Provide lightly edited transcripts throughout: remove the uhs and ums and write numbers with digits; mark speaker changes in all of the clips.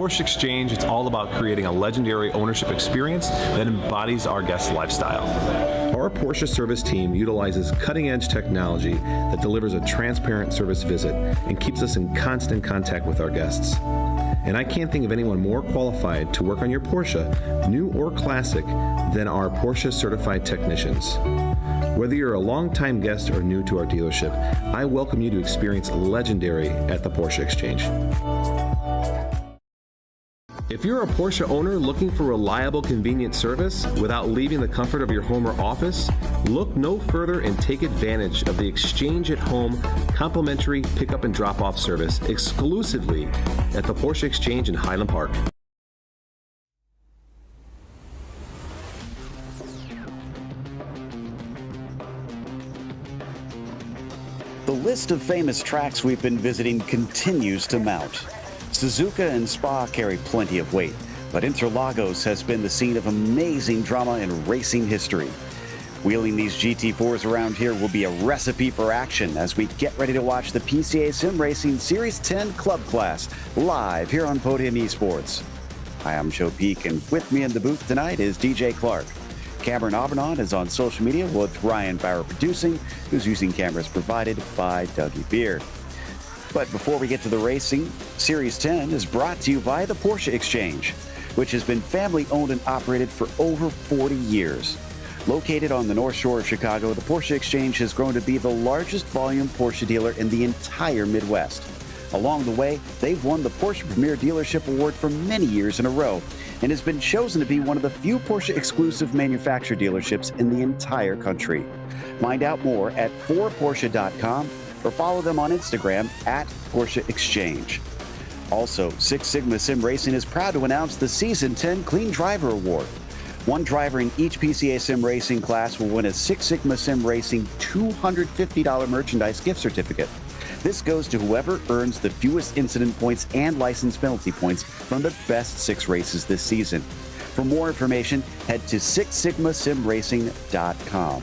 Speaker 1: Porsche Exchange, it's all about creating a legendary ownership experience that embodies our guest lifestyle. Our Porsche service team utilizes cutting-edge technology that delivers a transparent service visit and keeps us in constant contact with our guests. And I can't think of anyone more qualified to work on your Porsche, new or classic, than our Porsche certified technicians. Whether you're a longtime guest or new to our dealership, I welcome you to experience legendary at the Porsche Exchange. If you're a Porsche owner looking for reliable, convenient service without leaving the comfort of your home or office, look no further and take advantage of the Exchange at Home complimentary pickup and drop-off service exclusively at the Porsche Exchange in Highland Park.
Speaker 2: The list of famous tracks we've been visiting continues to mount. Suzuka and Spa carry plenty of weight, but Interlagos has been the scene of amazing drama in racing history. Wheeling these GT4s around here will be a recipe for action as we get ready to watch the PCA Sim Racing Series 10 Club Class live here on Podium Esports. Hi, I'm Joe Peak, and with me in the booth tonight is DJ Clark. Cameron Aubernon is on social media with Ryan Bauer producing, who's using cameras provided by Dougie Beard. But before we get to the racing, Series 10 is brought to you by the Porsche Exchange, which has been family owned and operated for over 40 years. Located on the North Shore of Chicago, the Porsche Exchange has grown to be the largest volume Porsche dealer in the entire Midwest. Along the way, they've won the Porsche Premier Dealership Award for many years in a row and has been chosen to be one of the few Porsche exclusive manufacturer dealerships in the entire country. Find out more at 4Porsche.com or follow them on Instagram at Porsche Exchange. Also, Six Sigma Sim Racing is proud to announce the Season 10 Clean Driver Award. One driver in each PCA Sim Racing class will win a Six Sigma Sim Racing $250 merchandise gift certificate. This goes to whoever earns the fewest incident points and license penalty points from the best 6 races this season. For more information, head to sixsigmasimracing.com.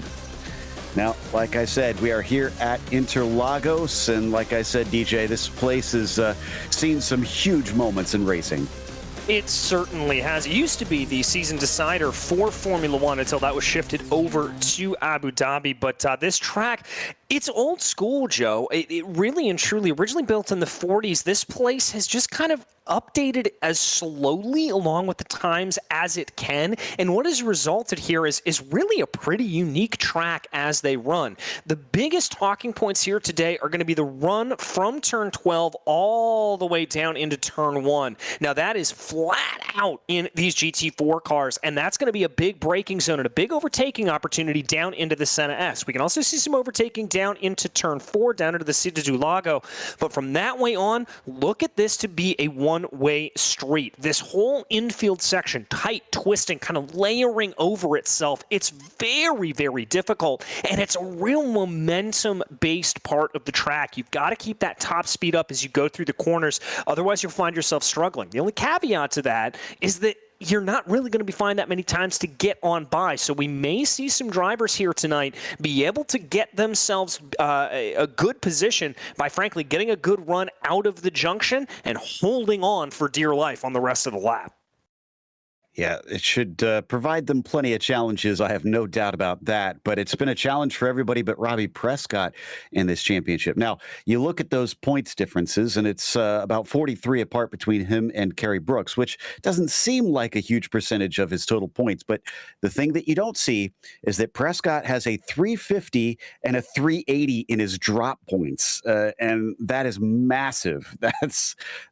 Speaker 2: Now, like I said, we are here at Interlagos, and like I said, DJ, this place has seen some huge moments in racing.
Speaker 3: It certainly has. It used to be the season decider for Formula One until that was shifted over to Abu Dhabi. But this track, it's old school, Joe. It really and truly, originally built in the 40s, this place has just kind of updated as slowly along with the times as it can. And what has resulted here is really a pretty unique track as they run. The biggest talking points here today are going to be the run from turn 12 all the way down into turn 1. Now, that is flat out in these GT4 cars, and that's going to be a big braking zone and a big overtaking opportunity down into the Senna S. We can also see some overtaking down into turn 4, down into the Cida do Lago. But from that way on, look at this to be a one-way street. This whole infield section, tight, twisting, kind of layering over itself. It's very, very difficult, and it's a real momentum-based part of the track. You've got to keep that top speed up as you go through the corners. Otherwise, you'll find yourself struggling. The only caveat to that is that you're not really going to be finding that many times to get on by. So we may see some drivers here tonight be able to get themselves a good position by, frankly, getting a good run out of the junction and holding on for dear life on the rest of the lap.
Speaker 2: Yeah, it should provide them plenty of challenges. I have no doubt about that. But it's been a challenge for everybody but Robbie Prescott in this championship. Now, you look at those points differences, and it's about 43 apart between him and Kerry Brooks, which doesn't seem like a huge percentage of his total points. But the thing that you don't see is that Prescott has a 350 and a 380 in his drop points. And that is massive.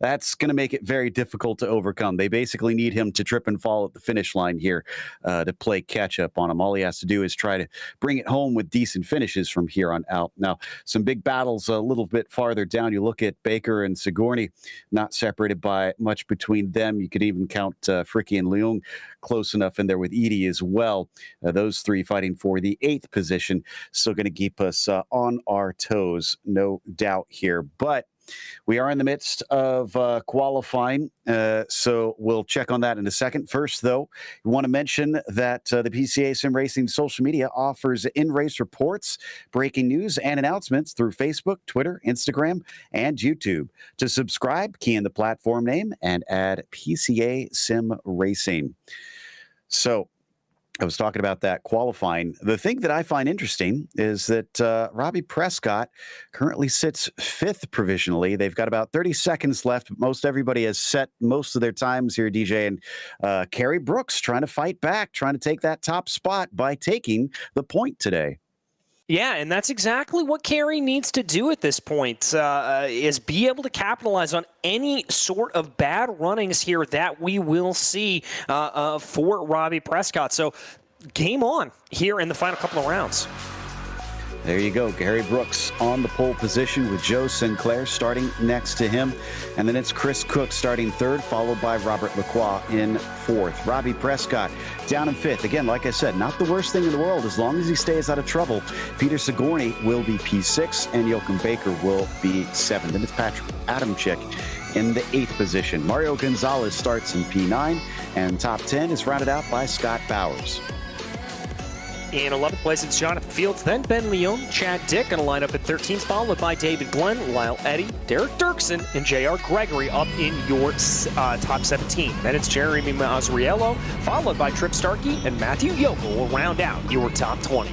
Speaker 2: That's going to make it very difficult to overcome. They basically need him to trip and fall at the finish line here to play catch up on him. All he has to do is try to bring it home with decent finishes from here on out. Now, some big battles a little bit farther down. You look at Baker and Sigourney, not separated by much between them. You could even count Fricke and Leung close enough in there with Edie as well. Those three fighting for the 8th position. Still going to keep us on our toes, no doubt here. But we are in the midst of qualifying, so we'll check on that in a second. First, though, we want to mention that the PCA Sim Racing social media offers in-race reports, breaking news, and announcements through Facebook, Twitter, Instagram, and YouTube. To subscribe, key in the platform name and add PCA Sim Racing. So, I was talking about that qualifying. The thing that I find interesting is that Robbie Prescott currently sits 5th provisionally. They've got about 30 seconds left. Most everybody has set most of their times here, DJ. And Kerry Brooks trying to fight back, trying to take that top spot by taking the point today.
Speaker 3: Yeah, and that's exactly what Kerry needs to do at this point, is be able to capitalize on any sort of bad runnings here that we will see for Robbie Prescott. So game on here in the final couple of rounds.
Speaker 2: There you go. Gary Brooks on the pole position with Joe Sinclair starting next to him. And then it's Chris Cook starting 3rd, followed by Robert Lacroix in 4th. Robbie Prescott down in 5th. Again, like I said, not the worst thing in the world as long as he stays out of trouble. Peter Sigourney will be P6 and Joachim Baker will be 7th. And it's Patrick Adamczyk in the 8th position. Mario Gonzalez starts in P9 and top 10 is rounded out by Scott Bowers.
Speaker 3: In 11th place, it's Jonathan Fields, then Ben Leon, Chad Dick going to line up at 13th, followed by David Glenn, Lyle Eddy, Derek Dirksen, and J.R. Gregory up in your top 17. Then it's Jeremy Mazzariello, followed by Trip Starkey, and Matthew Yokel will round out your top 20.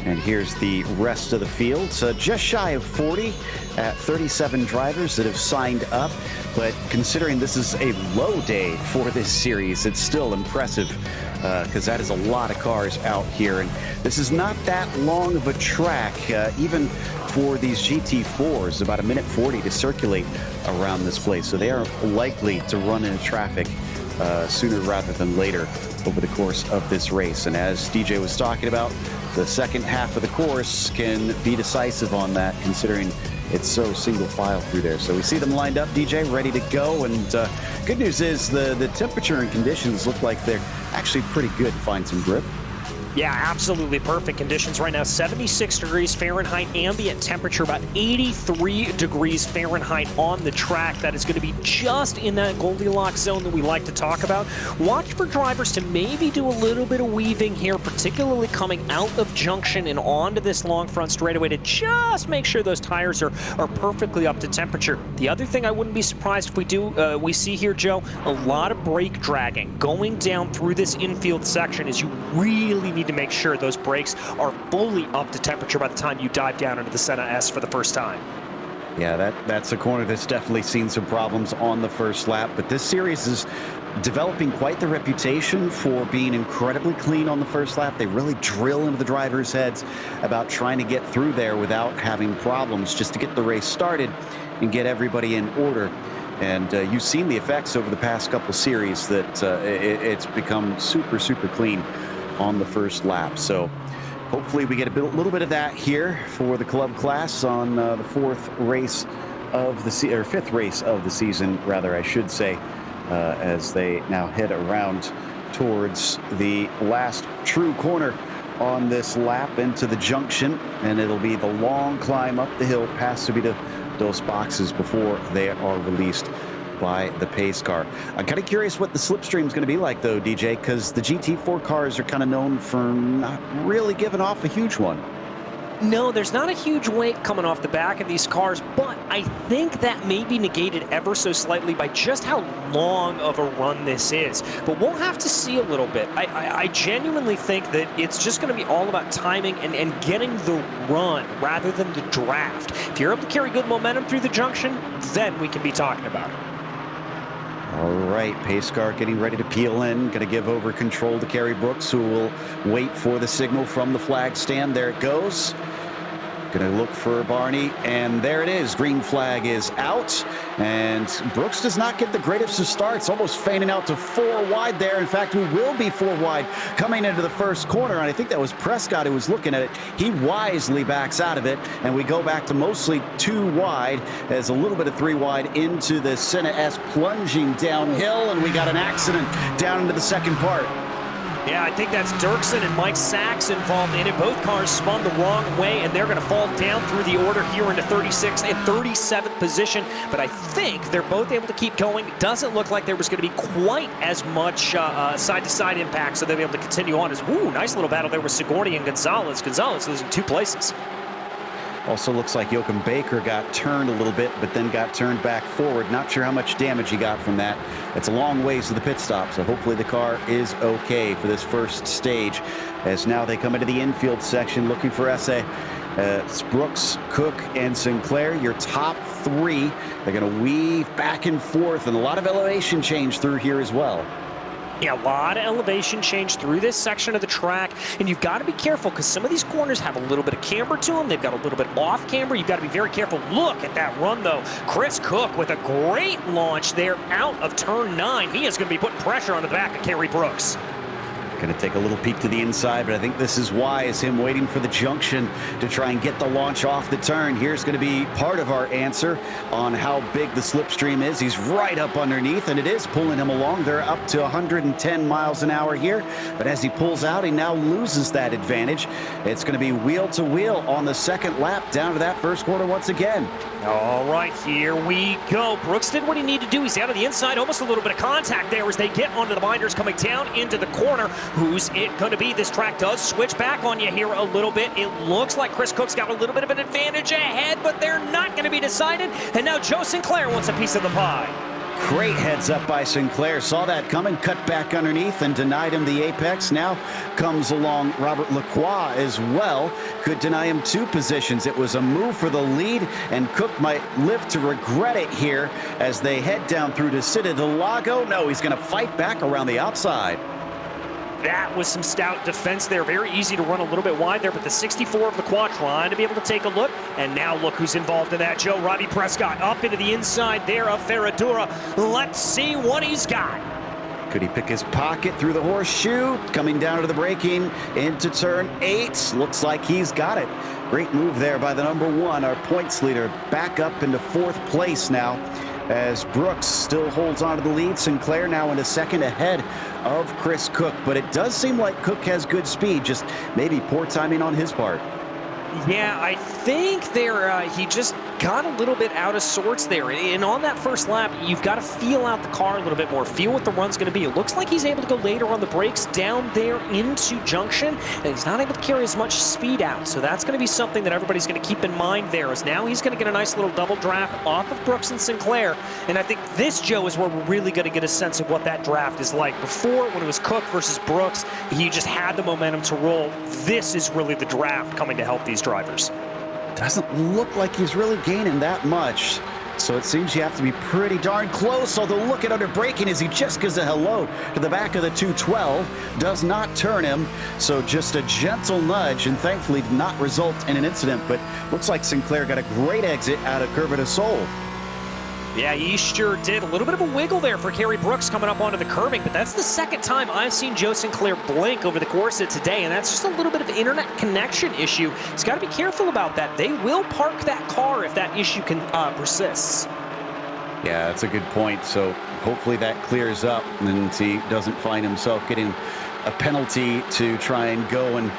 Speaker 2: And here's the rest of the field. So just shy of 40 at 37 drivers that have signed up. But considering this is a low day for this series, it's still impressive because that is a lot of cars out here. And this is not that long of a track, even for these GT4s, about 1:40 to circulate around this place. So they are likely to run into traffic sooner rather than later over the course of this race. And as DJ was talking about, the second half of the course can be decisive on that, considering it's so single file through there. So we see them lined up, DJ, ready to go. And good news is the temperature and conditions look like they're actually pretty good to find some grip.
Speaker 3: Yeah, absolutely perfect conditions right now. 76 degrees Fahrenheit, ambient temperature about 83 degrees Fahrenheit on the track. That is going to be just in that Goldilocks zone that we like to talk about. Watch for drivers to maybe do a little bit of weaving here, particularly coming out of junction and onto this long front straightaway to just make sure those tires are perfectly up to temperature. The other thing I wouldn't be surprised if we see here, Joe, a lot of brake dragging going down through this infield section as you really need to make sure those brakes are fully up to temperature by the time you dive down into the Senna S for the first time.
Speaker 2: Yeah, that's a corner that's definitely seen some problems on the first lap, but this series is developing quite the reputation for being incredibly clean on the first lap. They really drill into the drivers' heads about trying to get through there without having problems, just to get the race started and get everybody in order. And you've seen the effects over the past couple series that it's become super, super clean on the first lap. So hopefully we get a little bit of that here for the club class on the fifth race of the season, rather, I should say, as they now head around towards the last true corner on this lap into the junction, and it'll be the long climb up the hill past Subida dos Boxes before they are released by the pace car. I'm kind of curious what the slipstream is going to be like, though, DJ, because the GT4 cars are kind of known for not really giving off a huge one.
Speaker 3: No, there's not a huge weight coming off the back of these cars, but I think that may be negated ever so slightly by just how long of a run this is. But we'll have to see a little bit. I genuinely think that it's just going to be all about timing and getting the run rather than the draft. If you're able to carry good momentum through the junction, then we can be talking about it.
Speaker 2: All right, pace car getting ready to peel in. Going to give over control to Kerry Brooks, who will wait for the signal from the flag stand. There it goes. Going to look for Barney, and there it is. Green flag is out, and Brooks does not get the greatest of starts, almost feigning out to 4 wide there. In fact, we will be 4 wide coming into the first corner, and I think that was Prescott who was looking at it. He wisely backs out of it, and we go back to mostly 2 wide as a little bit of 3 wide into the Senna S plunging downhill, and we got an accident down into the second part.
Speaker 3: Yeah, I think that's Dirksen and Mike Sachs involved in it. Both cars spun the wrong way, and they're going to fall down through the order here into 36th and 37th position. But I think they're both able to keep going. Doesn't look like there was going to be quite as much side-to-side impact, so they'll be able to continue on. Nice little battle there with Sigourney and Gonzalez. Gonzalez losing 2 places.
Speaker 2: Also looks like Joachim Baker got turned a little bit, but then got turned back forward. Not sure how much damage he got from that. It's a long ways to the pit stop, so hopefully the car is okay for this first stage. As now they come into the infield section looking for SA. It's Brooks, Cook, and Sinclair, your top 3. They're going to weave back and forth, and a lot of elevation change through here as well.
Speaker 3: Yeah, a lot of elevation change through this section of the track, and you've got to be careful because some of these corners have a little bit of camber to them. They've got a little bit off camber. You've got to be very careful. Look at that run, though. Chris Cook with a great launch there out of turn 9. He is going to be putting pressure on the back of Kerry Brooks.
Speaker 2: Going to take a little peek to the inside, but I think this is wise, him waiting for the junction to try and get the launch off the turn. Here's going to be part of our answer on how big the slipstream is. He's right up underneath, and it is pulling him along. They're up to 110 miles an hour here, but as he pulls out, he now loses that advantage. It's going to be wheel to wheel on the second lap down to that first corner once again.
Speaker 3: All right, here we go. Brooks did what he needed to do. He's out of the inside, almost a little bit of contact there as they get onto the binders coming down into the corner. Who's it going to be? This track does switch back on you here a little bit. It looks like Chris Cook's got a little bit of an advantage ahead, but they're not going to be decided. And now Joe Sinclair wants a piece of the pie.
Speaker 2: Great heads up by Sinclair. Saw that coming, cut back underneath and denied him the apex. Now comes along Robert Lacroix as well. Could deny him 2 positions. It was a move for the lead, and Cook might live to regret it here as they head down through to Interlagos. No, he's going to fight back around the outside.
Speaker 3: That was some stout defense there. Very easy to run a little bit wide there, but the 64 of the quad trying to be able to take a look. And now look who's involved in that, Joe. Robbie Prescott up into the inside there of Ferradura. Let's see what he's got.
Speaker 2: Could he pick his pocket through the horseshoe? Coming down to the braking into turn 8. Looks like he's got it. Great move there by the number 1, our points leader. Back up into 4th place now, as Brooks still holds on to the lead. Sinclair now into 2nd ahead of Chris Cook, but it does seem like Cook has good speed, just maybe poor timing on his part.
Speaker 3: Yeah, I think he just got a little bit out of sorts there. And on that first lap, you've got to feel out the car a little bit more, feel what the run's going to be. It looks like he's able to go later on the brakes down there into junction, and he's not able to carry as much speed out. So that's going to be something that everybody's going to keep in mind there, as now he's going to get a nice little double draft off of Brooks and Sinclair. And I think this, Joe, is where we're really going to get a sense of what that draft is like. Before, when it was Cook versus Brooks, he just had the momentum to roll. This is really the draft coming to help these drivers.
Speaker 2: Doesn't look like he's really gaining that much. So it seems you have to be pretty darn close, although look at under braking as he just gives a hello to the back of the 212. Does not turn him, so just a gentle nudge, and thankfully did not result in an incident, but looks like Sinclair got a great exit out of Curva de Sol.
Speaker 3: Yeah, he sure did. A little bit of a wiggle there for Kerry Brooks coming up onto the curbing, but that's the second time I've seen Joe Sinclair blink over the course of today, and that's just a little bit of an internet connection issue. He's got to be careful about that. They will park that car if that issue persists.
Speaker 2: Yeah, that's a good point. So hopefully that clears up and he doesn't find himself getting a penalty to try and go and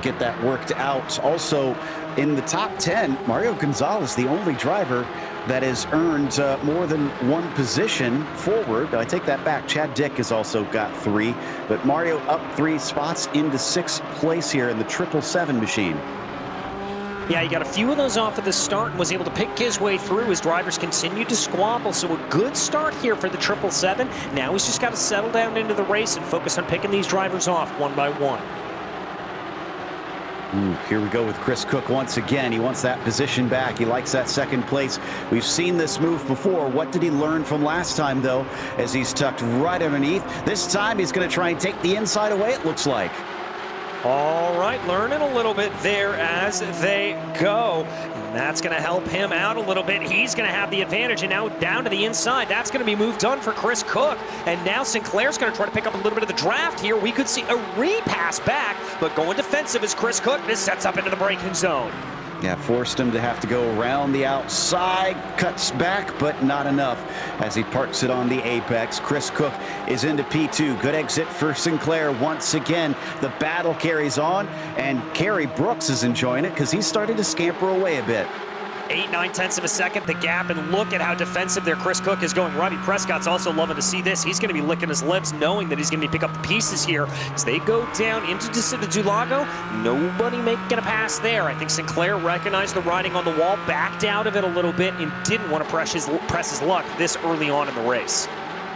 Speaker 2: get that worked out. Also, in the top 10, Mario Gonzalez, the only driver that has earned more than 1 position forward. I take that back. Chad Dick has also got 3, but Mario up 3 spots into 6th place here in the 777 machine.
Speaker 3: Yeah, he got a few of those off at the start and was able to pick his way through as drivers continued to squabble. So a good start here for the 777. Now he's just got to settle down into the race and focus on picking these drivers off one by one.
Speaker 2: Here we go with Chris Cook once again. He wants that position back. He likes that 2nd place. We've seen this move before. What did he learn from last time, though, as he's tucked right underneath? This time he's going to try and take the inside away, it looks like.
Speaker 3: All right, learning a little bit there as they go. And that's going to help him out a little bit. He's going to have the advantage, and now down to the inside. That's going to be moved on for Chris Cook. And now Sinclair's going to try to pick up a little bit of the draft here. We could see a repass back, but going defensive is Chris Cook. This sets up into the braking zone.
Speaker 2: Yeah, forced him to have to go around the outside, cuts back, but not enough as he parks it on the apex. Chris Cook is into P2. Good exit for Sinclair once again. The battle carries on, and Kerry Brooks is enjoying it because he's starting to scamper away a bit.
Speaker 3: 8/9 of a second, the gap, and look at how defensive there Chris Cook is going. Robbie Prescott's also loving to see this. He's going to be licking his lips knowing that he's going to pick up the pieces here as they go down into Interlagos. Nobody making a pass there. I think Sinclair recognized the writing on the wall, backed out of it a little bit, and didn't want to press his luck this early on in the race.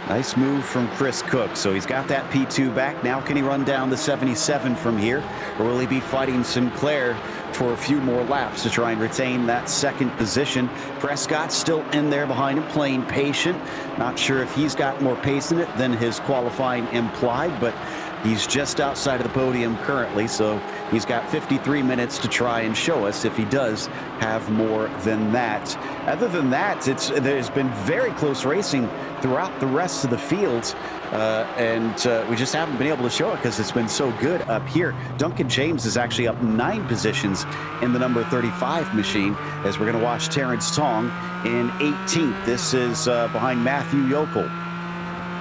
Speaker 2: Nice move from Chris Cook. So he's got that P2 back. Now can he run down the 77 from here? Or will he be fighting Sinclair for a few more laps to try and retain that second position? Prescott's still in there behind him, playing patient. Not sure if he's got more pace in it than his qualifying implied, but he's just outside of the podium currently, so he's got 53 minutes to try and show us if he does have more than that. Other than that, there's been very close racing throughout the rest of the fields, and we just haven't been able to show it because it's been so good up here. Duncan James is actually up 9 positions in the number 35 machine as we're going to watch Terrence Tong in 18th. This is behind Matthew Yokel.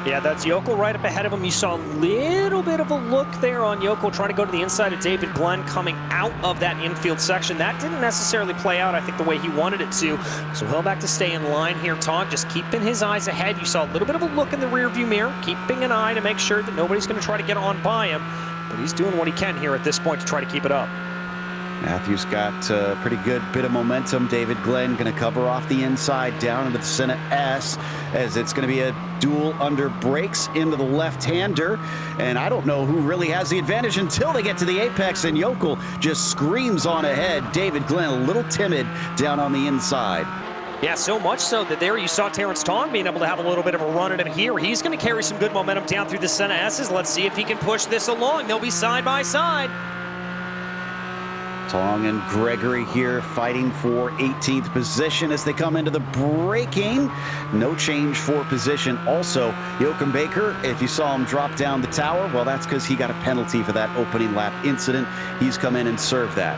Speaker 3: Yeah, that's Yokel right up ahead of him. You saw a little bit of a look there on Yokel trying to go to the inside of David Glenn coming out of that infield section. That didn't necessarily play out, I think, the way he wanted it to. So he'll back to stay in line here. Tong just keeping his eyes ahead. You saw a little bit of a look in the rearview mirror, keeping an eye to make sure that nobody's going to try to get on by him. But he's doing what he can here at this point to try to keep it up.
Speaker 2: Matthew's got a pretty good bit of momentum. David Glenn going to cover off the inside down into the Senna S as it's going to be a duel under brakes into the left-hander. And I don't know who really has the advantage until they get to the apex, and Yokel just screams on ahead. David Glenn a little timid down on the inside.
Speaker 3: Yeah, so much so that there you saw Terrence Tong being able to have a little bit of a run at him here. He's going to carry some good momentum down through the Senna S's. Let's see if he can push this along. They'll be side by side.
Speaker 2: Tong and Gregory here fighting for 18th position as they come into the braking. No change for position. Also, Joachim Baker, if you saw him drop down the tower, well, that's because he got a penalty for that opening lap incident. He's come in and served that.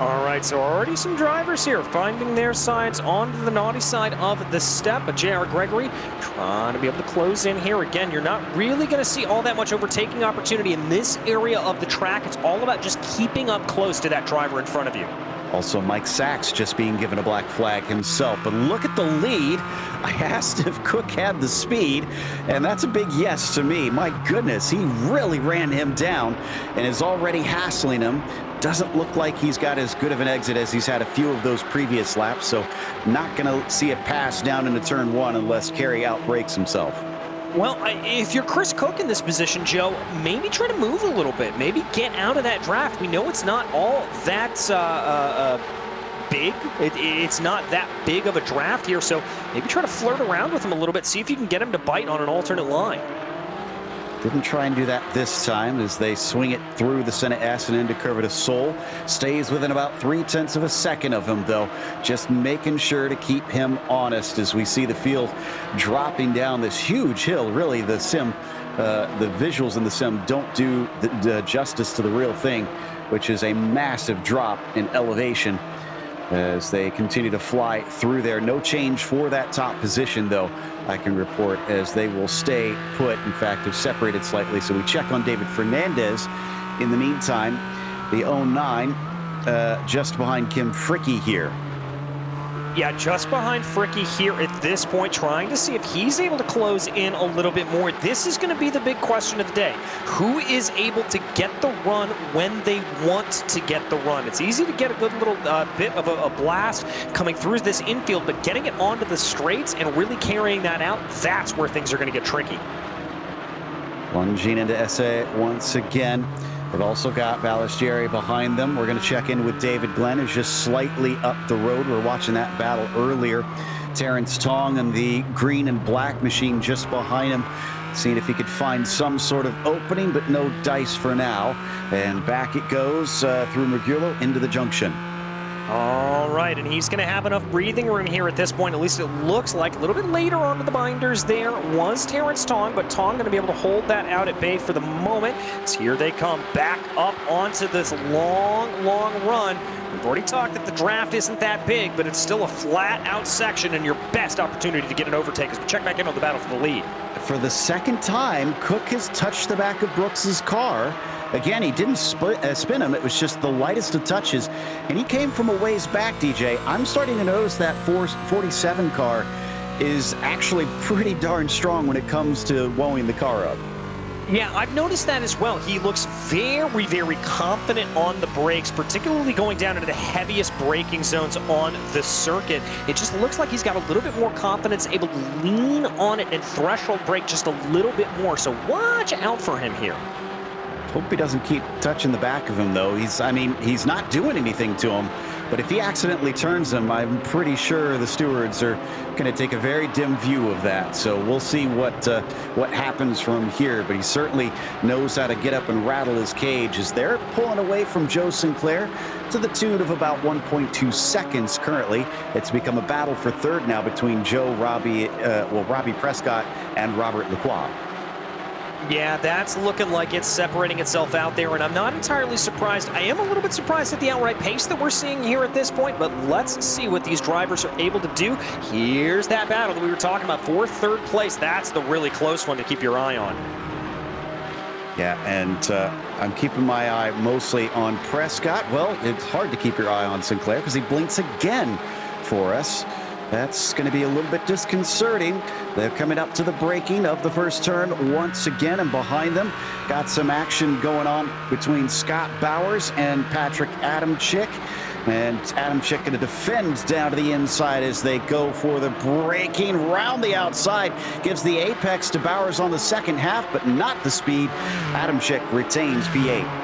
Speaker 3: All right, so already some drivers here finding their sides onto the naughty side of the step. But J.R. Gregory trying to be able to close in here. Again, you're not really going to see all that much overtaking opportunity in this area of the track. It's all about just keeping up close to that driver in front of you.
Speaker 2: Also, Mike Sachs just being given a black flag himself. But look at the lead. I asked if Cook had the speed, and that's a big yes to me. My goodness, he really ran him down and is already hassling him. Doesn't look like he's got as good of an exit as he's had a few of those previous laps, so not going to see it pass down into turn 1 unless Kerry outbrakes himself.
Speaker 3: Well, if you're Chris Cook in this position, Joe, maybe try to move a little bit. Maybe get out of that draft. We know it's not all that big. It's not that big of a draft here, so maybe try to flirt around with him a little bit. See if you can get him to bite on an alternate line.
Speaker 2: Didn't try and do that this time as they swing it through the Senna S and into Curva de Sol. Stays within about 0.3 of a second of him, though. Just making sure to keep him honest as we see the field dropping down this huge hill. Really, the visuals in the sim don't do the justice to the real thing, which is a massive drop in elevation as they continue to fly through there. No change for that top position, though, I can report, as they will stay put. In fact, have separated slightly. So we check on David Fernandez. In the meantime, the 09 just behind Kim Fricke here.
Speaker 3: Yeah, just behind Fricke here at this point, trying to see if he's able to close in a little bit more. This is going to be the big question of the day. Who is able to get the run when they want to get the run? It's easy to get a good little bit of a blast coming through this infield, but getting it onto the straights and really carrying that out, that's where things are going to get tricky.
Speaker 2: Lunging into SA once again. They've also got Ballestieri behind them. We're going to check in with David Glenn, who's just slightly up the road. We're watching that battle earlier. Terrence Tong and the green and black machine just behind him, seeing if he could find some sort of opening, but no dice for now. And back it goes through Mergulo into the junction.
Speaker 3: All right, and he's going to have enough breathing room here at this point. At least it looks like. A little bit later onto the binders there was Terrence Tong, but Tong going to be able to hold that out at bay for the moment. So here they come back up onto this long, long run. We've already talked that the draft isn't that big, but it's still a flat-out section and your best opportunity to get an overtake as we check back in on the battle for the lead.
Speaker 2: For the second time, Cook has touched the back of Brooks's car. Again, he didn't spin him. It was just the lightest of touches. And he came from a ways back, DJ. I'm starting to notice that 47 car is actually pretty darn strong when it comes to woeing the car up.
Speaker 3: Yeah, I've noticed that as well. He looks very, very confident on the brakes, particularly going down into the heaviest braking zones on the circuit. It just looks like he's got a little bit more confidence, able to lean on it and threshold brake just a little bit more. So watch out for him here.
Speaker 2: Hope he doesn't keep touching the back of him, though. He's not doing anything to him. But if he accidentally turns him, I'm pretty sure the stewards are going to take a very dim view of that. So we'll see what happens from here. But he certainly knows how to get up and rattle his cage as they're pulling away from Joe Sinclair to the tune of about 1.2 seconds currently. It's become a battle for third now between Robbie Prescott and Robert Lacroix.
Speaker 3: Yeah, that's looking like it's separating itself out there, and I'm not entirely surprised. I am a little bit surprised at the outright pace that we're seeing here at this point, but let's see what these drivers are able to do. Here's that battle that we were talking about for third place. That's the really close one to keep your eye on.
Speaker 2: Yeah, and I'm keeping my eye mostly on Prescott. Well, it's hard to keep your eye on Sinclair because he blinks again for us. That's going to be a little bit disconcerting. They're coming up to the braking of the first turn once again, and behind them got some action going on between Scott Bowers and Patrick Adamczyk. And Adamczyk going to defend down to the inside as they go for the braking round the outside. Gives the apex to Bowers on the second half, but not the speed. Adamczyk retains P8.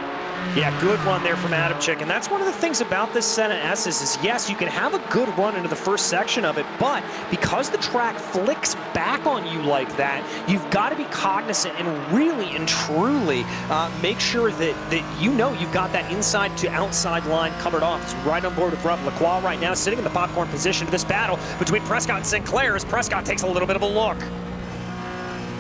Speaker 3: Yeah, good run there from Adamczyk, and that's one of the things about this Senna S's is, yes, you can have a good run into the first section of it, but because the track flicks back on you like that, you've got to be cognizant and really and truly make sure that you know you've got that inside to outside line covered off. It's right on board with Rob Lacroix right now, sitting in the popcorn position to this battle between Prescott and Sinclair as Prescott takes a little bit of a look.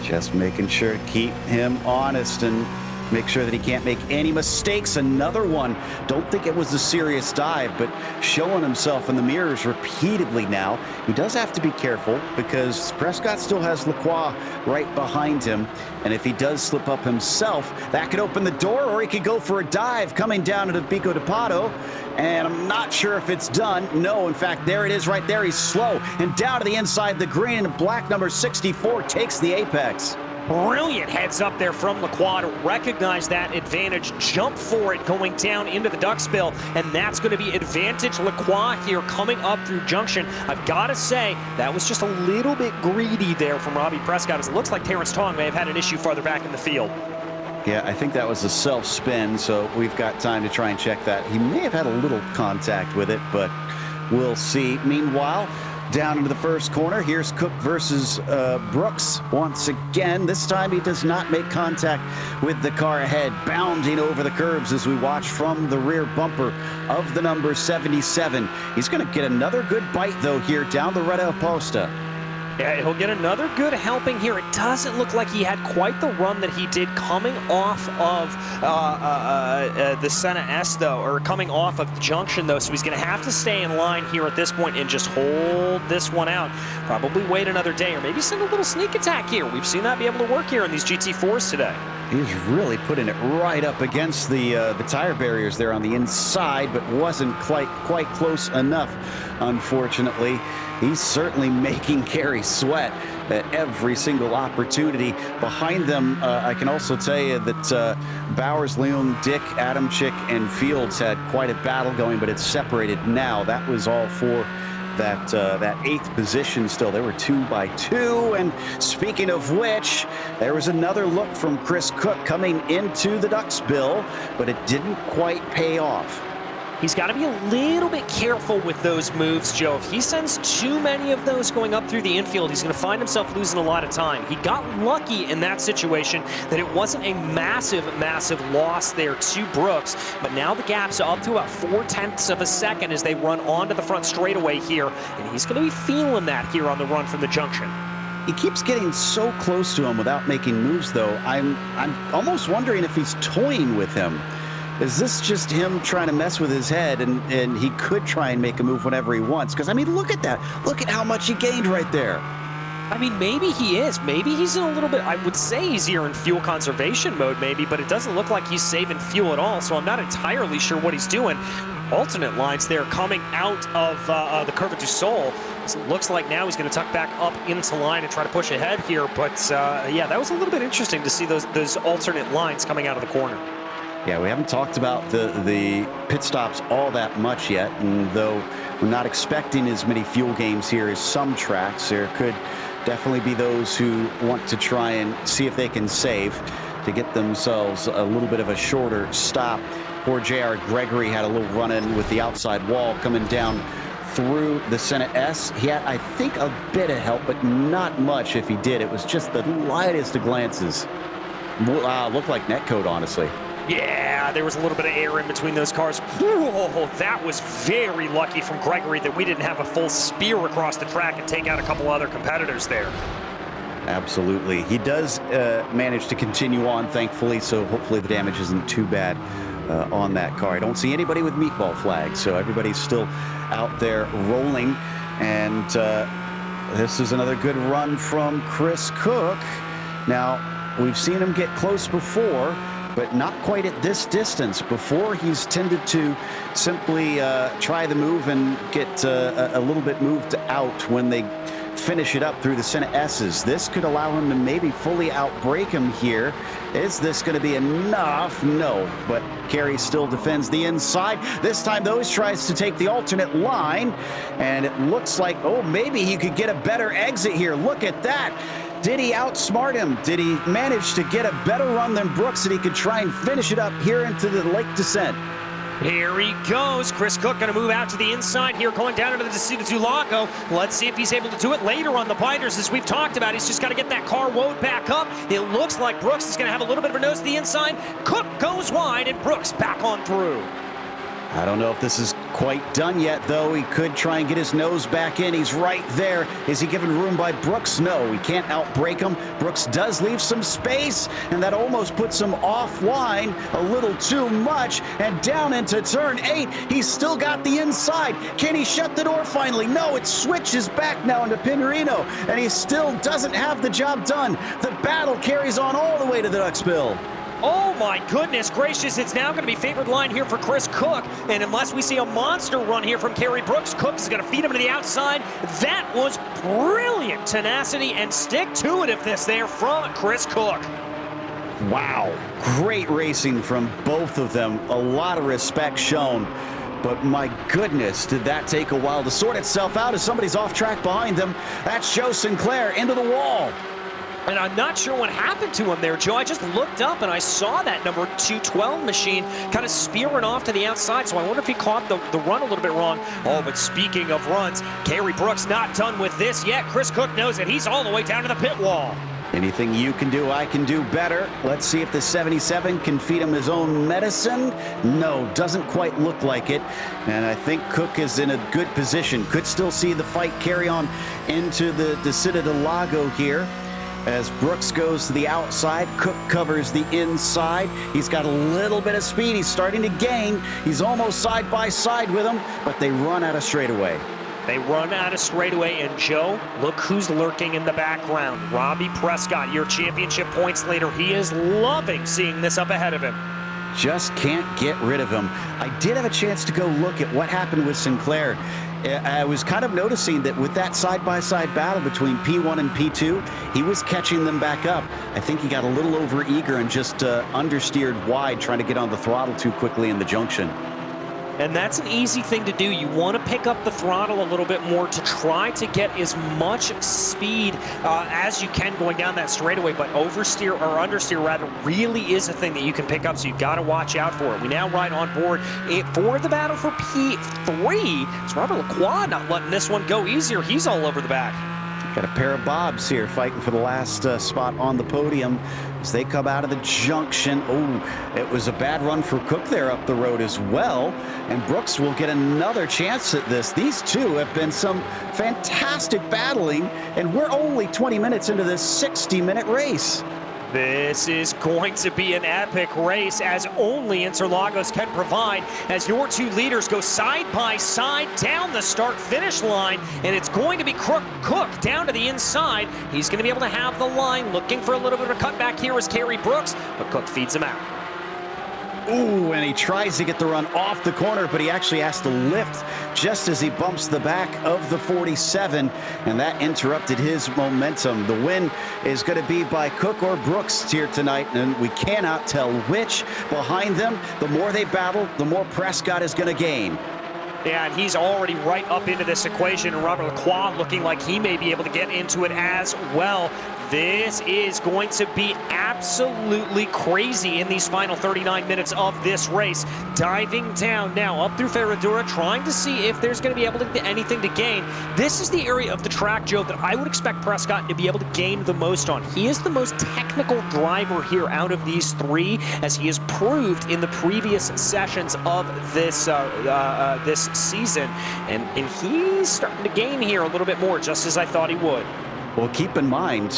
Speaker 2: Just making sure to keep him honest and make sure that he can't make any mistakes. Another one. Don't think it was a serious dive, but showing himself in the mirrors repeatedly now. He does have to be careful because Prescott still has Lacroix right behind him. And if he does slip up himself, that could open the door, or he could go for a dive coming down into Pico de Pato. And I'm not sure if it's done. No, in fact, there it is right there. He's slow and down to the inside the green, and black number 64 takes the apex.
Speaker 3: Brilliant heads up there from Lacroix to recognize that advantage, jump for it going down into the duck spill, and that's going to be advantage Lacroix here coming up through junction. I've got to say, that was just a little bit greedy there from Robbie Prescott, as it looks like Terrence Tong may have had an issue farther back in the field.
Speaker 2: Yeah, I think that was a self-spin, so we've got time to try and check that. He may have had a little contact with it, but we'll see. Meanwhile, down into the first corner, here's Cook versus Brooks once again. This time he does not make contact with the car ahead, bounding over the curbs as we watch from the rear bumper of the number 77. He's going to get another good bite, though, here down the Red Posta.
Speaker 3: Yeah, he'll get another good helping here. It doesn't look like he had quite the run that he did coming off of the Senna S, though, or coming off of the junction, though. So he's going to have to stay in line here at this point and just hold this one out. Probably wait another day, or maybe send a little sneak attack here. We've seen that be able to work here in these GT4s today.
Speaker 2: He's really putting it right up against the tire barriers there on the inside, but wasn't quite close enough, unfortunately. He's certainly making Kerry sweat at every single opportunity. Behind them, I can also tell you that Bowers, Leon, Dick, Adamczyk, and Fields had quite a battle going, but it's separated now. That was all for that 8th position still. They were 2 by 2. And speaking of which, there was another look from Chris Cook coming into the Ducks bill, but it didn't quite pay off.
Speaker 3: He's got to be a little bit careful with those moves, Joe. If he sends too many of those going up through the infield, he's going to find himself losing a lot of time. He got lucky in that situation that it wasn't a massive, massive loss there to Brooks, but now the gap's up to about 0.4 of a second as they run onto the front straightaway here, and he's going to be feeling that here on the run from the junction.
Speaker 2: He keeps getting so close to him without making moves, though. I'm almost wondering if he's toying with him. Is this just him trying to mess with his head, and he could try and make a move whenever he wants? Because, I mean, look at that. Look at how much he gained right there.
Speaker 3: I mean, maybe he is. Maybe he's in a little bit, I would say he's here in fuel conservation mode maybe, but it doesn't look like he's saving fuel at all, so I'm not entirely sure what he's doing. Alternate lines there coming out of the Curva du Sol. So it looks like now he's going to tuck back up into line and try to push ahead here, but yeah, that was a little bit interesting to see those alternate lines coming out of the corner.
Speaker 2: Yeah, we haven't talked about the pit stops all that much yet, and though we're not expecting as many fuel gains here as some tracks, there could definitely be those who want to try and see if they can save to get themselves a little bit of a shorter stop. Poor J.R. Gregory had a little run-in with the outside wall coming down through the Senna S. He had, I think, a bit of help, but not much if he did. It was just the lightest of glances. Looked like netcode, honestly.
Speaker 3: Yeah, there was a little bit of air in between those cars. Whoa, that was very lucky from Gregory that we didn't have a full spear across the track and take out a couple other competitors there.
Speaker 2: Absolutely. He does manage to continue on, thankfully, so hopefully the damage isn't too bad on that car. I don't see anybody with meatball flags, so everybody's still out there rolling. And this is another good run from Chris Cook. Now, we've seen him get close before, but not quite at this distance. Before, he's tended to simply try the move and get a little bit moved out when they finish it up through the Senna S's. This could allow him to maybe fully outbrake him here. Is this going to be enough? No, but Kerry still defends the inside. This time, though, he tries to take the alternate line, and it looks like, oh, maybe he could get a better exit here. Look at that. Did he outsmart him? Did he manage to get a better run than Brooks that he could try and finish it up here into the lake descent?
Speaker 3: Here he goes. Chris Cook going to move out to the inside here, going down into the Interlagos. Let's see if he's able to do it later on the binders, as we've talked about. He's just got to get that car woed back up. It looks like Brooks is going to have a little bit of a nose to the inside. Cook goes wide, and Brooks back on through.
Speaker 2: I don't know if this is quite done yet, though. He could try and get his nose back in. He's right there. Is he given room by Brooks? No, he can't outbrake him. Brooks does leave some space, and that almost puts him offline a little too much. And down into turn 8, he's still got the inside. Can he shut the door finally? No, it switches back now into Pinarino, and he still doesn't have the job done. The battle carries on all the way to the Duckspill.
Speaker 3: Oh my goodness gracious, it's now going to be favored line here for Chris Cook, and unless we see a monster run here from Kerry Brooks, Cook is going to feed him to the outside. That was brilliant tenacity and stick-to-itiveness there from Chris Cook.
Speaker 2: Wow, great racing from both of them. A lot of respect shown, but my goodness, did that take a while to sort itself out as somebody's off track behind them. That's Joe Sinclair into the wall.
Speaker 3: And I'm not sure what happened to him there, Joe. I just looked up and I saw that number 212 machine kind of spearing off to the outside, so I wonder if he caught the run a little bit wrong. Oh, but speaking of runs, Kerry Brooks not done with this yet. Chris Cook knows that he's all the way down to the pit wall.
Speaker 2: Anything you can do, I can do better. Let's see if the 77 can feed him his own medicine. No, doesn't quite look like it. And I think Cook is in a good position. Could still see the fight carry on into the Interlagos here. As Brooks goes to the outside, Cook covers the inside. He's got a little bit of speed. He's starting to gain. He's almost side by side with him, but they run out of straightaway.
Speaker 3: They run out of straightaway, and Joe, look who's lurking in the background. Robbie Prescott, your championship points leader. He is loving seeing this up ahead of him.
Speaker 2: Just can't get rid of him. I did have a chance to go look at what happened with Sinclair. I was kind of noticing that with that side-by-side battle between P1 and P2, he was catching them back up. I think he got a little over-eager and just understeered wide, trying to get on the throttle too quickly in the junction.
Speaker 3: And that's an easy thing to do. You want to pick up the throttle a little bit more to try to get as much speed as you can going down that straightaway, but oversteer or understeer rather really is a thing that you can pick up, so you've got to watch out for it. We now ride on board for the battle for P3. It's Robert Lacroix not letting this one go easier. He's all over the back.
Speaker 2: Got a pair of Bobs here fighting for the last spot on the podium as they come out of the junction. Oh, it was a bad run for Cook there up the road as well. And Brooks will get another chance at this. These two have been some fantastic battling, and we're only 20 minutes into this 60-minute race.
Speaker 3: This is going to be an epic race, as only Interlagos can provide, as your two leaders go side by side down the start-finish line, and it's going to be Cook down to the inside. He's going to be able to have the line, looking for a little bit of a cutback here is Kerry Brooks, but Cook feeds him out.
Speaker 2: Ooh, and he tries to get the run off the corner, but he actually has to lift just as he bumps the back of the 47, and that interrupted his momentum. The win is going to be by Cook or Brooks here tonight, and we cannot tell which. Behind them, the more they battle, the more Prescott is going to gain.
Speaker 3: Yeah, and he's already right up into this equation, and Robert Lacroix looking like he may be able to get into it as well. This is going to be absolutely crazy in these final 39 minutes of this race. Diving down now up through Ferradura, trying to see if there's going to be able to get anything to gain. This is the area of the track, Joe, that I would expect Prescott to be able to gain the most on. He is the most technical driver here out of these three, as he has proved in the previous sessions of this this season. And he's starting to gain here a little bit more, just as I thought he would.
Speaker 2: Well, keep in mind,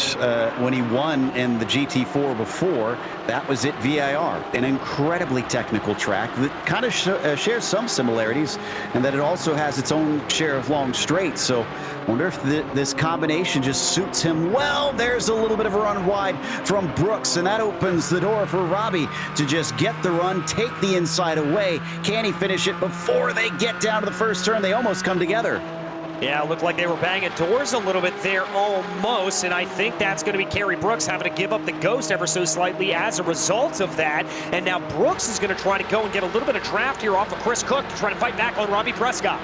Speaker 2: when he won in the GT4 before, that was at VIR, an incredibly technical track that kind of shares some similarities, and that it also has its own share of long straights. So I wonder if this combination just suits him well. There's a little bit of a run wide from Brooks, and that opens the door for Robbie to just get the run, take the inside away. Can he finish it before they get down to the first turn? They almost come together.
Speaker 3: Yeah, it looked like they were banging doors a little bit there almost, and I think that's going to be Kerry Brooks having to give up the ghost ever so slightly as a result of that. And now Brooks is going to try to go and get a little bit of draft here off of Chris Cook to try to fight back on Robbie Prescott.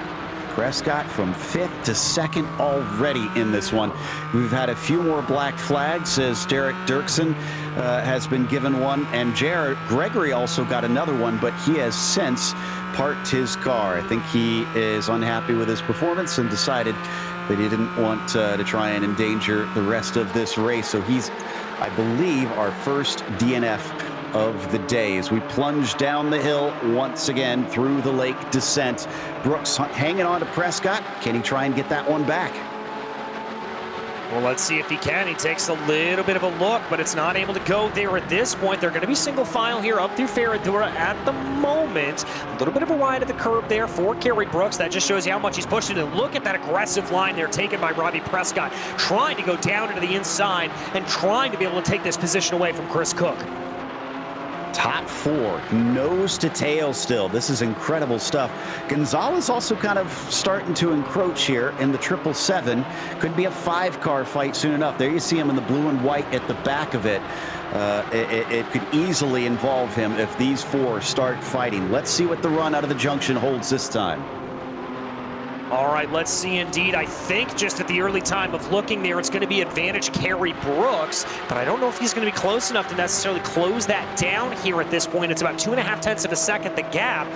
Speaker 2: Prescott from 5th to 2nd already in this one. We've had a few more black flags as Derek Dirksen has been given one, and Jared Gregory also got another one, but he has since parked his car. I think he is unhappy with his performance and decided that he didn't want to try and endanger the rest of this race. So he's, I believe, our first DNF of the day as we plunge down the hill once again through the lake descent. Brooks hanging on to Prescott. Can he try and get that one back?
Speaker 3: Well, let's see if he can. He takes a little bit of a look, but it's not able to go there at this point. They're going to be single file here up through Ferradura at the moment. A little bit of a ride at the curb there for Kerry Brooks. That just shows you how much he's pushed it. And look at that aggressive line there taken by Robbie Prescott, trying to go down into the inside and trying to be able to take this position away from Chris Cook.
Speaker 2: Top 4, nose to tail still. This is incredible stuff. Gonzalez also kind of starting to encroach here in the 777. Could be a 5-car fight soon enough. There you see him in the blue and white at the back of it. It could easily involve him if these 4 start fighting. Let's see what the run out of the junction holds this time.
Speaker 3: All right, let's see indeed. I think just at the early time of looking there, it's going to be advantage Kerry Brooks, but I don't know if he's going to be close enough to necessarily close that down here at this point. It's about 2.5 tenths of a second, the gap.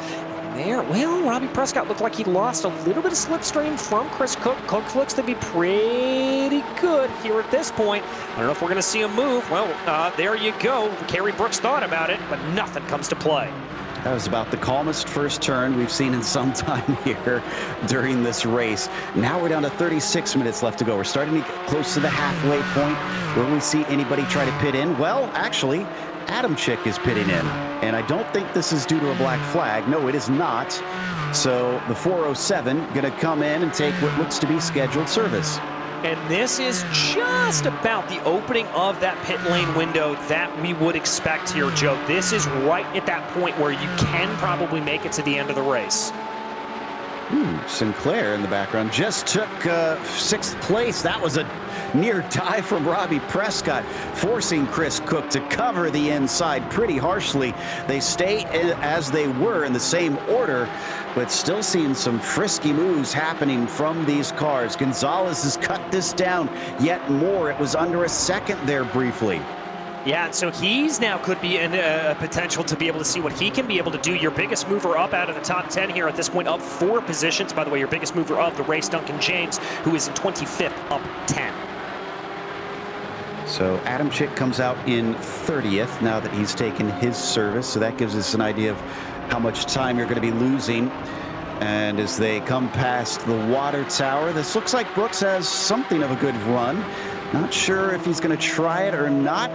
Speaker 3: There, well, Robbie Prescott looked like he lost a little bit of slipstream from Chris Cook. Cook looks to be pretty good here at this point. I don't know if we're going to see him move. Well, there you go. Kerry Brooks thought about it, but nothing comes to play.
Speaker 2: That was about the calmest first turn we've seen in some time here during this race. Now we're down to 36 minutes left to go. We're starting to get close to the halfway point. Will we see anybody try to pit in? Well, actually, Adam Chick is pitting in. And I don't think this is due to a black flag. No, it is not. So the 407 going to come in and take what looks to be scheduled service.
Speaker 3: And this is just about the opening of that pit lane window that we would expect here, Joe. This is right at that point where you can probably make it to the end of the race.
Speaker 2: Sinclair in the background just took 6th place. That was a near tie from Robbie Prescott, forcing Chris Cook to cover the inside pretty harshly. They stay as they were in the same order. but still seeing some frisky moves happening from these cars. Gonzalez has cut this down yet more. It was under a second there briefly.
Speaker 3: Yeah, and so he's now could be in a potential to be able to see what he can be able to do. Your biggest mover up out of the top 10 here at this point, up 4 positions. By the way, your biggest mover of the race, Duncan James, who is in 25th, up 10.
Speaker 2: So Adam Chick comes out in 30th now that he's taken his service. So that gives us an idea of how much time you're going to be losing. And as they come past the water tower, this looks like Brooks has something of a good run. Not sure if he's going to try it or not,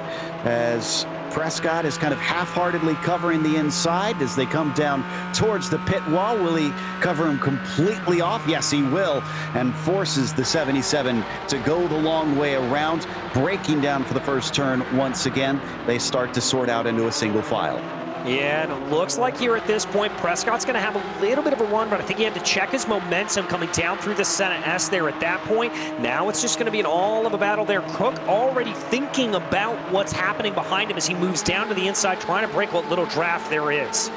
Speaker 2: as Prescott is kind of half-heartedly covering the inside as they come down towards the pit wall. Will he cover him completely off? Yes, he will, and forces the 77 to go the long way around, breaking down for the first turn once again. They start to sort out into a single file.
Speaker 3: Yeah, and it looks like here at this point, Prescott's going to have a little bit of a run, but I think he had to check his momentum coming down through the Senna S there at that point. Now it's just going to be an all of a battle there. Cook already thinking about what's happening behind him as he moves down to the inside, trying to break what little draft there is.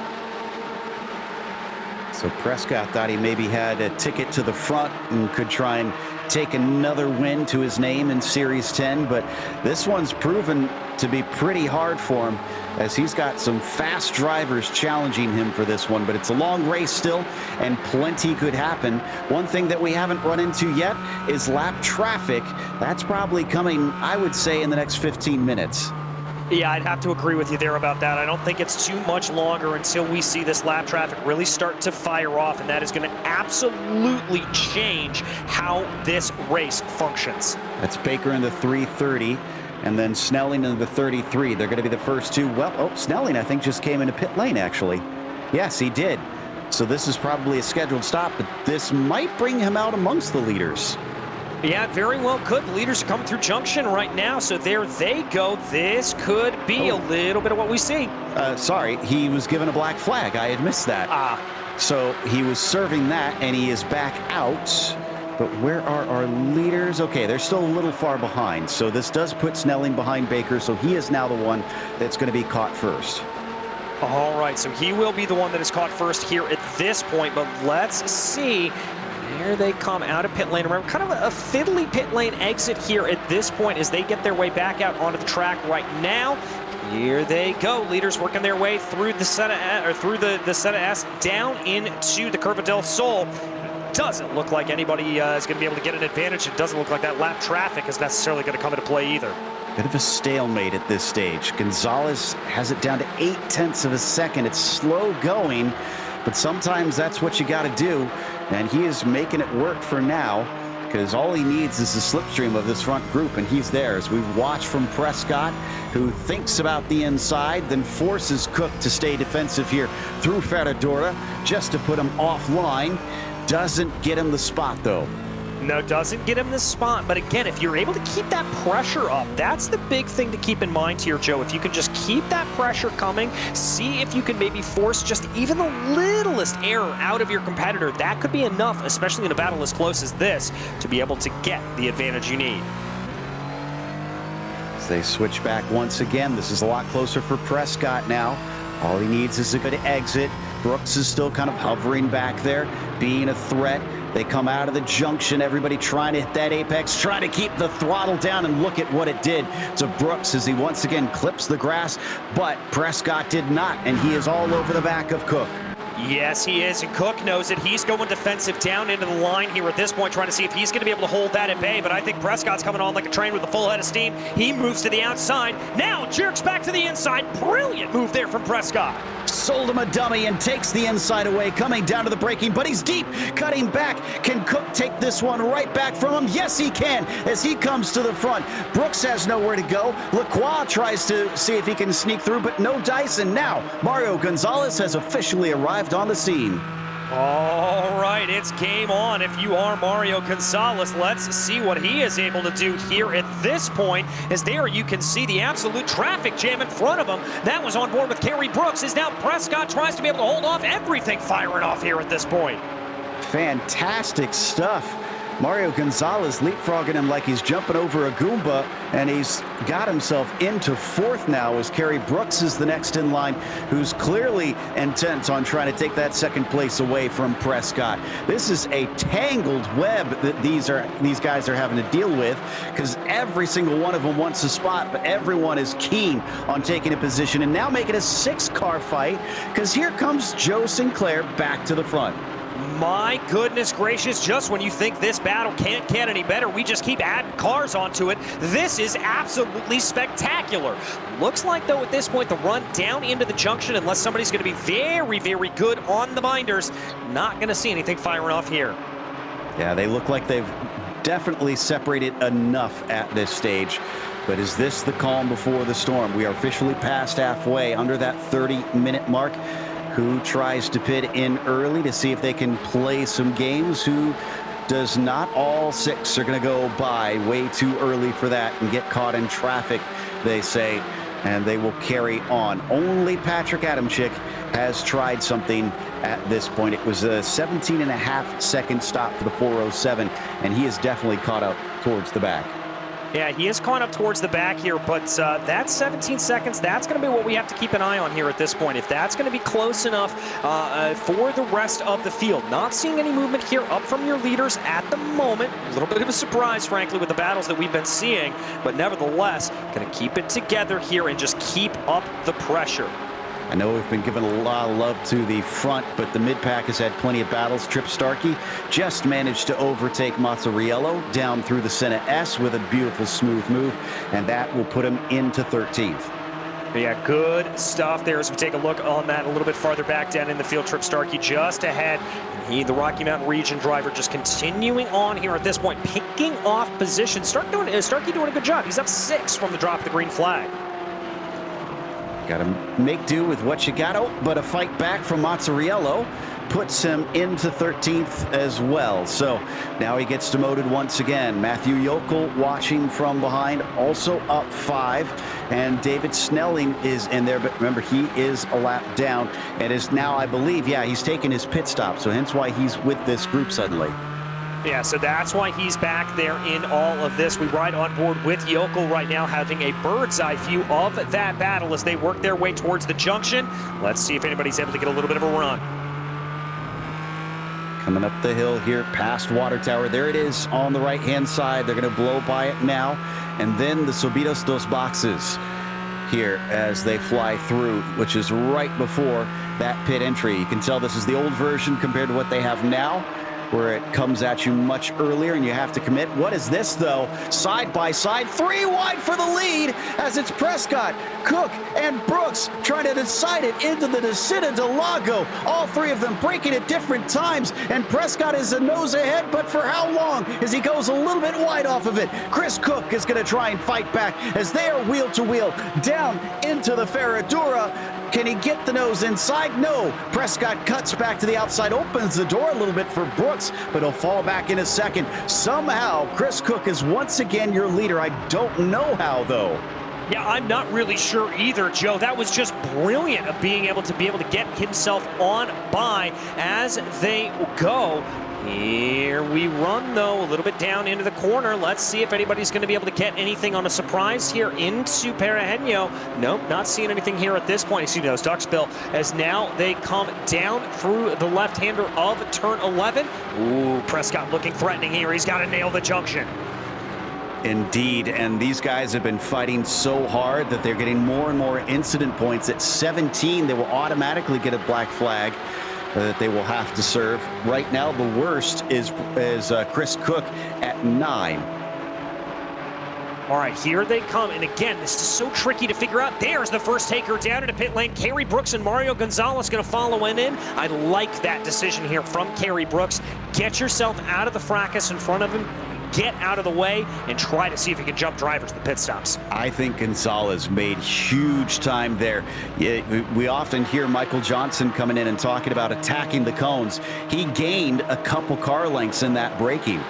Speaker 2: So Prescott thought he maybe had a ticket to the front and could try and take another win to his name in Series 10, but this one's proven to be pretty hard for him as he's got some fast drivers challenging him for this one. But it's a long race still, and plenty could happen. One thing that we haven't run into yet is lap traffic. That's probably coming, I would say, in the next 15 minutes.
Speaker 3: Yeah, I'd have to agree with you there about that. I don't think it's too much longer until we see this lap traffic really start to fire off, and that is going to absolutely change how this race functions.
Speaker 2: That's Baker in the 330, and then Snelling in the 33. They're going to be the first two. Well, Snelling, I think, just came into pit lane, actually. Yes, he did. So this is probably a scheduled stop, but this might bring him out amongst the leaders.
Speaker 3: Yeah, very well could. The leaders are coming through junction right now, so there they go. This could be a little bit of what we see.
Speaker 2: Sorry, he was given a black flag. I had missed that. So he was serving that, and he is back out. But where are our leaders? Okay, they're still a little far behind. So this does put Snelling behind Baker, so he is now the one that's going to be caught first.
Speaker 3: All right, so he will be the one that is caught first here at this point, but let's see. There they come out of pit lane. Remember, kind of a fiddly pit lane exit here at this point as they get their way back out onto the track right now. Here they go. Leaders working their way through the Senna, or through the Senna S down into the Curva del Sol. Doesn't look like anybody is going to be able to get an advantage. It doesn't look like that lap traffic is necessarily going to come into play either.
Speaker 2: Bit of a stalemate at this stage. Gonzalez has it down to 0.8 of a second. It's slow going, but sometimes that's what you got to do. And he is making it work for now, because all he needs is the slipstream of this front group, and he's there. As we watch from Prescott, who thinks about the inside, then forces Cook to stay defensive here through Ferradura, just to put him offline. Doesn't get him the spot, though.
Speaker 3: No, doesn't get him the spot. But again, if you're able to keep that pressure up, that's the big thing to keep in mind here, Joe. If you can just keep that pressure coming, see if you can maybe force just even the littlest error out of your competitor. That could be enough, especially in a battle as close as this, to be able to get the advantage you need.
Speaker 2: As they switch back once again, this is a lot closer for Prescott now. All he needs is a good exit. Brooks is still kind of hovering back there, being a threat. They come out of the junction, everybody trying to hit that apex, trying to keep the throttle down, and look at what it did to Brooks as he once again clips the grass, but Prescott did not, and he is all over the back of Cook.
Speaker 3: Yes, he is, and Cook knows it. He's going defensive down into the line here at this point, trying to see if he's going to be able to hold that at bay, but I think Prescott's coming on like a train with a full head of steam. He moves to the outside, now jerks back to the inside. Brilliant move there from Prescott.
Speaker 2: Sold him a dummy and takes the inside away, coming down to the braking, but he's deep, cutting back. Can Cook take this one right back from him? Yes, he can, as he comes to the front. Brooks has nowhere to go. Lacroix tries to see if he can sneak through, but no dice, and now Mario Gonzalez has officially arrived on the scene.
Speaker 3: All right, it's game on. If you are Mario Gonzalez, let's see what he is able to do here at this point. As there you can see the absolute traffic jam in front of him. That was on board with Kerry Brooks. As now Prescott tries to be able to hold off everything firing off here at this point.
Speaker 2: Fantastic stuff Mario Gonzalez leapfrogging him like he's jumping over a Goomba, and he's got himself into fourth now as Kerry Brooks is the next in line, who's clearly intent on trying to take that second place away from Prescott. This is a tangled web that these guys are having to deal with, because every single one of them wants a spot, but everyone is keen on taking a position, and now making a 6-car fight, because here comes Joe Sinclair back to the front.
Speaker 3: My goodness gracious, just when you think this battle can't get any better, we just keep adding cars onto it. This is absolutely spectacular. Looks like, though, at this point, the run down into the junction, unless somebody's going to be very, very good on the binders, not going to see anything firing off here.
Speaker 2: Yeah, they look like they've definitely separated enough at this stage. But is this the calm before the storm? We are officially past halfway, under that 30-minute mark. Who tries to pit in early to see if they can play some games? Who does not? All 6 are going to go by way too early for that and get caught in traffic, they say, and they will carry on. Only Patrick Adamczyk has tried something at this point. It was a 17.5-second stop for the 407, and he is definitely caught up towards the back.
Speaker 3: Yeah, he is caught up towards the back here, but that 17 seconds, that's going to be what we have to keep an eye on here at this point. If that's going to be close enough for the rest of the field. Not seeing any movement here up from your leaders at the moment. A little bit of a surprise, frankly, with the battles that we've been seeing, but nevertheless, going to keep it together here and just keep up the pressure.
Speaker 2: I know we've been giving a lot of love to the front, but the mid-pack has had plenty of battles. Trip Starkey just managed to overtake Mazzariello down through the Senna S with a beautiful smooth move, and that will put him into 13th.
Speaker 3: Yeah, good stuff there as we take a look on that a little bit farther back down in the field. Trip Starkey just ahead. He, the Rocky Mountain region driver, just continuing on here at this point, picking off position. Starkey doing a good job. He's up 6 from the drop of the green flag.
Speaker 2: Got to make do with what you got. Oh, but a fight back from Mazzariello puts him into 13th as well. So now he gets demoted once again. Matthew Yokel watching from behind, also up 5. And David Snelling is in there, but remember, he is a lap down and is now, I believe, yeah, he's taken his pit stop. So hence why he's with this group suddenly.
Speaker 3: Yeah, so that's why he's back there in all of this. We ride on board with Yokel right now, having a bird's eye view of that battle as they work their way towards the junction. Let's see if anybody's able to get a little bit of a run.
Speaker 2: Coming up the hill here past Water Tower. There it is on the right-hand side. They're going to blow by it now. And then the Subidos dos Boxes here as they fly through, which is right before that pit entry. You can tell this is the old version compared to what they have now, where it comes at you much earlier and you have to commit. What is this, though? Side by side, 3 wide for the lead as it's Prescott, Cook, and Brooks trying to decide it into the Descida del Lago. All 3 of them breaking at different times, and Prescott is a nose ahead, but for how long as he goes a little bit wide off of it? Chris Cook is going to try and fight back as they are wheel to wheel down into the Ferradura. Can he get the nose inside? No. Prescott cuts back to the outside, opens the door a little bit for Brooks, but he'll fall back in a second. Somehow, Chris Cook is once again your leader. I don't know how, though.
Speaker 3: Yeah, I'm not really sure either, Joe. That was just brilliant of being able to get himself on by as they go. Here we run, though, a little bit down into the corner. Let's see if anybody's going to be able to get anything on a surprise here into Pereño. Nope, not seeing anything here at this point. Excuse me, those Duxville, as now they come down through the left-hander of turn 11. Ooh, Prescott looking threatening here. He's got to nail the junction.
Speaker 2: Indeed, and these guys have been fighting so hard that they're getting more and more incident points. At 17, they will automatically get a black flag that they will have to serve. Right now, the worst is Chris Cook at 9.
Speaker 3: All right, here they come, and again, this is so tricky to figure out. There's the first taker down into pit lane. Kerry Brooks and Mario Gonzalez going to follow in. I like that decision here from Kerry Brooks. Get yourself out of the fracas in front of him. Get out of the way and try to see if you can jump drivers to pit stops.
Speaker 2: I think Gonzalez made huge time there. We often hear Michael Johnson coming in and talking about attacking the cones. He gained a couple car lengths in that braking.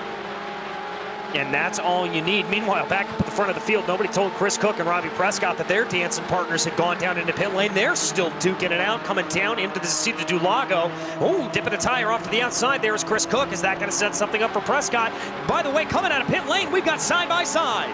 Speaker 3: And that's all you need. Meanwhile, back up at the front of the field, nobody told Chris Cook and Robbie Prescott that their dancing partners had gone down into pit lane. They're still duking it out, coming down into the Interlagos. Oh, dipping a tire off to the outside. There's Chris Cook. Is that going to set something up for Prescott? By the way, coming out of pit lane, we've got side by side.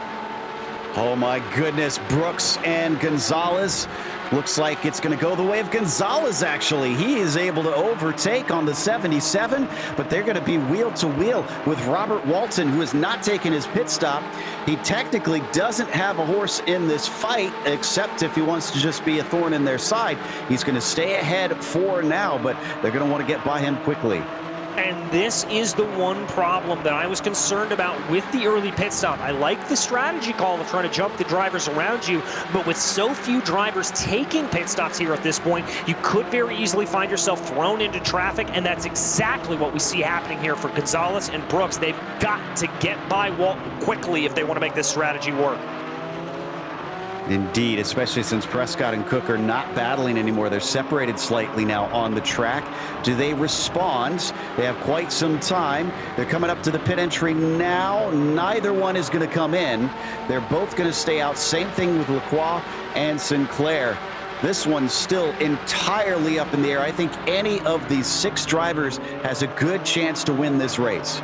Speaker 2: Oh my goodness, Brooks and Gonzalez. Looks like it's going to go the way of Gonzalez, actually. He is able to overtake on the 77, but they're going to be wheel to wheel with Robert Walton, who has not taken his pit stop. He technically doesn't have a horse in this fight, except if he wants to just be a thorn in their side. He's going to stay ahead for now, but they're going to want to get by him quickly.
Speaker 3: And this is the one problem that I was concerned about with the early pit stop. I like the strategy call of trying to jump the drivers around you, but with so few drivers taking pit stops here at this point, you could very easily find yourself thrown into traffic, and that's exactly what we see happening here for Gonzalez and Brooks. They've got to get by Walton quickly if they want to make this strategy work.
Speaker 2: Indeed, especially since Prescott and Cook are not battling anymore. They're separated slightly now on the track. Do they respond? They have quite some time. They're coming up to the pit entry now. Neither one is going to come in. They're both going to stay out. Same thing with Lacroix and Sinclair. This one's still entirely up in the air. I think any of these 6 drivers has a good chance to win this race.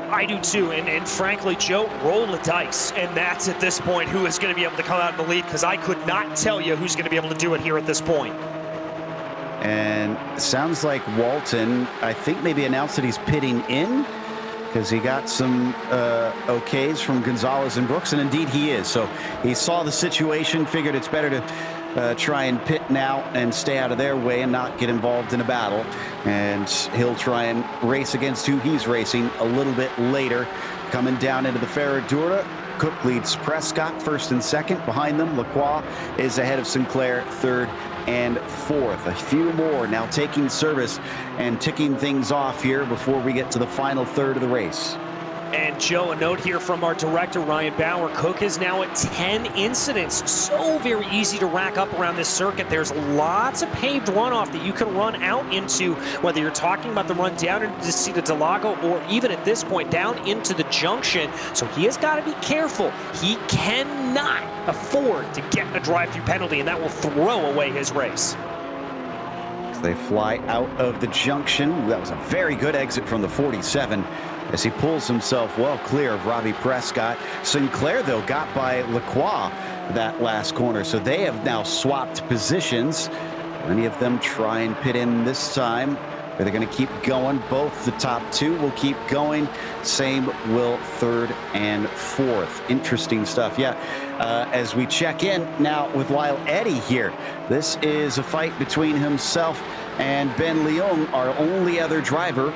Speaker 3: I do too, and frankly, Joe, roll the dice, and that's at this point who is going to be able to come out in the lead, because I could not tell you who's going to be able to do it here at this point.
Speaker 2: And sounds like Walton, I think, maybe announced that he's pitting in, because he got some okays from Gonzalez and Brooks, and indeed he is. So he saw the situation, figured it's better to try and pit now and stay out of their way and not get involved in a battle. And he'll try and race against who he's racing a little bit later. Coming down into the Ferradura, Cook leads Prescott first and second. Behind them, Lacroix is ahead of Sinclair third and fourth. A few more now taking service and ticking things off here before we get to the final third of the race.
Speaker 3: And Joe, a note here from our director, Ryan Bauer. Cook is now at 10 incidents. So very easy to rack up around this circuit. There's lots of paved runoff that you can run out into, whether you're talking about the run down into the Interlagos or even at this point down into the junction. So he has got to be careful. He cannot afford to get a drive-through penalty, and that will throw away his race.
Speaker 2: They fly out of the junction. That was a very good exit from the 47 as he pulls himself well clear of Robbie Prescott. Sinclair, though, got by Lacroix that last corner, so they have now swapped positions. Many of them try and pit in this time. Are they going to keep going? Both the top 2 will keep going. Same will third and fourth. Interesting stuff. Yeah, as we check in now with Lyle Eddy here. This is a fight between himself and Ben Leung, our only other driver,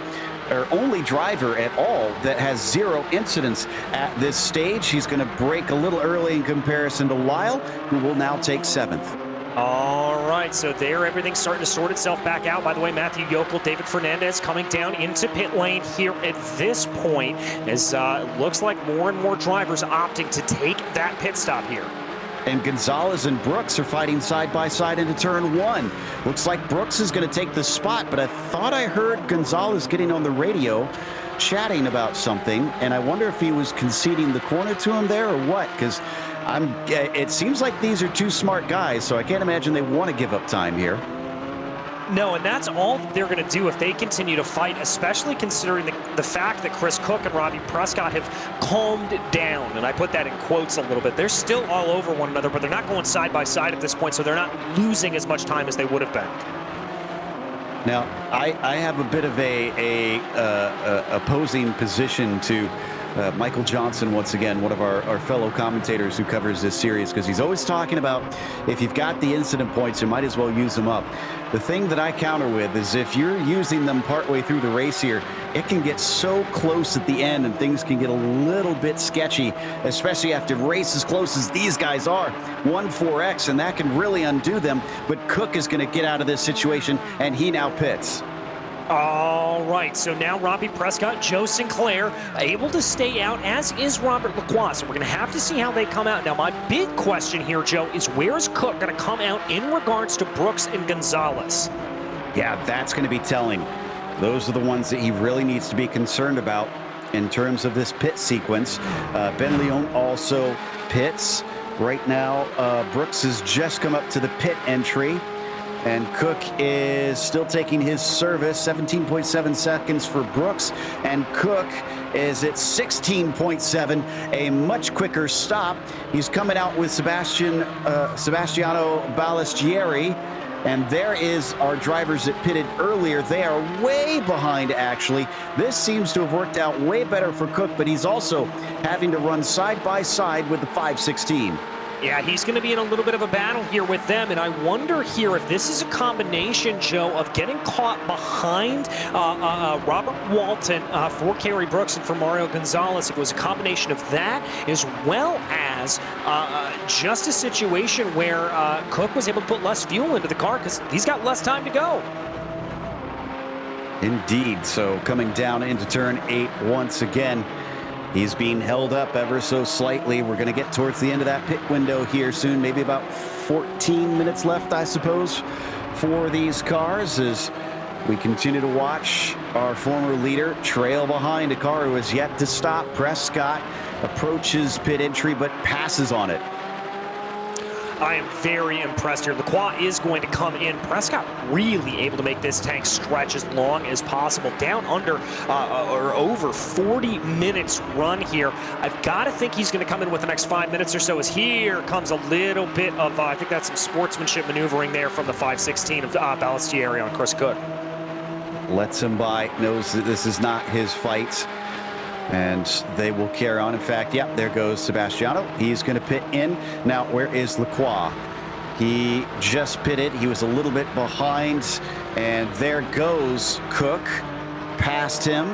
Speaker 2: or only driver at all that has 0 incidents at this stage. He's going to break a little early in comparison to Lyle, who will now take 7th.
Speaker 3: All right, so there everything's starting to sort itself back out. By the way, Matthew Yokel, David Fernandez coming down into pit lane here at this point, as it looks like more and more drivers opting to take that pit stop here.
Speaker 2: And Gonzalez and Brooks are fighting side by side into turn 1. Looks like Brooks is going to take the spot, but I thought I heard Gonzalez getting on the radio chatting about something, and I wonder if he was conceding the corner to him there or what, because it seems like these are 2 smart guys, so I can't imagine they want to give up time here.
Speaker 3: No, and that's all they're going to do if they continue to fight, especially considering the fact that Chris Cook and Robbie Prescott have calmed down, and I put that in quotes a little bit. They're still all over one another, but they're not going side by side at this point, so they're not losing as much time as they would have been.
Speaker 2: Now, I have a bit of a opposing position to Michael Johnson, once again, one of our fellow commentators who covers this series, because he's always talking about if you've got the incident points, you might as well use them up. The thing that I counter with is if you're using them partway through the race here, it can get so close at the end and things can get a little bit sketchy, especially after a race as close as these guys are. 1-4X, and that can really undo them. But Cook is going to get out of this situation, and he now pits.
Speaker 3: All right, so now Robbie Prescott, Joe Sinclair, able to stay out, as is Robert Lacroix. So we're going to have to see how they come out. Now, my big question here, Joe, is where is Cook going to come out in regards to Brooks and Gonzalez?
Speaker 2: Yeah, that's going to be telling. Those are the ones that he really needs to be concerned about. in terms of this pit sequence. Ben Leon also pits. Right now, Brooks has just come up to the pit entry, and Cook is still taking his service. 17.7 seconds for Brooks, and Cook is at 16.7, a much quicker stop. He's coming out with Sebastiano Ballestieri, and there is our drivers that pitted earlier. They are way behind, actually. This seems to have worked out way better for Cook, but he's also having to run side by side with the 516.
Speaker 3: Yeah, he's going to be in a little bit of a battle here with them, and I wonder here if this is a combination, Joe, of getting caught behind Robert Walton for Kerry Brooks and for Mario Gonzalez. It was a combination of that, as well as just a situation where Cook was able to put less fuel into the car because he's got less time to go.
Speaker 2: Indeed. So coming down into turn 8 once again. He's being held up ever so slightly. We're going to get towards the end of that pit window here soon. Maybe about 14 minutes left, I suppose, for these cars as we continue to watch our former leader trail behind a car who has yet to stop. Prescott approaches pit entry but passes on it.
Speaker 3: I am very impressed here. Lacroix is going to come in. Prescott really able to make this tank stretch as long as possible. Down under or over 40 minutes run here. I've got to think he's going to come in with the next 5 minutes or so, as here comes a little bit of, I think that's some sportsmanship maneuvering there from the 516 of Ballestieri on Chris Cook.
Speaker 2: Lets him by, knows that this is not his fight, and they will carry on. In fact, yep, there goes Sebastiano. He's going to pit in. Now, where is Lacroix? He just pitted. He was a little bit behind, and there goes Cook past him.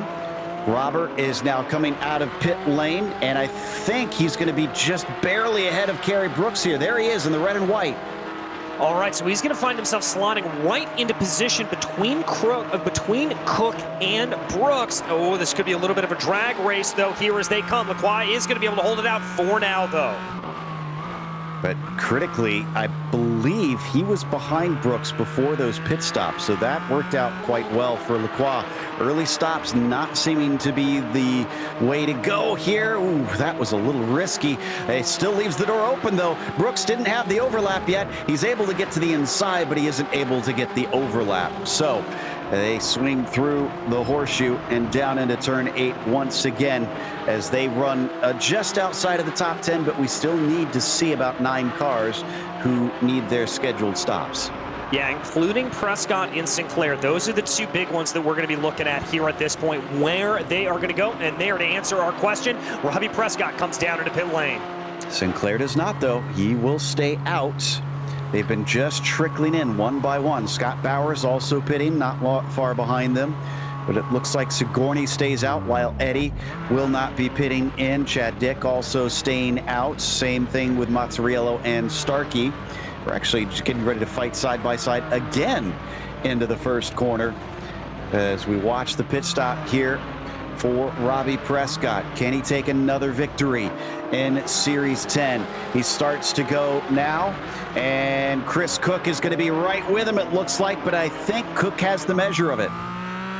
Speaker 2: Robert is now coming out of pit lane, and I think he's going to be just barely ahead of Kerry Brooks here. There he is in the red and white.
Speaker 3: All right, so he's going to find himself slotting right into position between Cook and Brooks. Oh, this could be a little bit of a drag race, though, here as they come. Lacroix is going to be able to hold it out for now, though.
Speaker 2: But critically, I believe he was behind Brooks before those pit stops, so that worked out quite well for Lacroix. Early stops not seeming to be the way to go here. Ooh, that was a little risky. It still leaves the door open, though. Brooks didn't have the overlap yet. He's able to get to the inside, but he isn't able to get the overlap. So they swing through the horseshoe and down into turn 8 once again as they run just outside of the top 10, but we still need to see about 9 cars who need their scheduled stops.
Speaker 3: Yeah, including Prescott and Sinclair. Those are the 2 big ones that we're going to be looking at here at this point, where they are going to go. And there to answer our question, Robbie Prescott comes down into pit lane.
Speaker 2: Sinclair does not, though. He will stay out. They've been just trickling in one by one. Scott Bowers also pitting, not far behind them. But it looks like Sigourney stays out while Eddie will not be pitting in. Chad Dick also staying out. Same thing with Mazzariello and Starkey. We're actually just getting ready to fight side by side again into the first corner as we watch the pit stop here for Robbie Prescott. Can he take another victory in Series 10? He starts to go now, and Chris Cook is going to be right with him, it looks like, but I think Cook has the measure of it.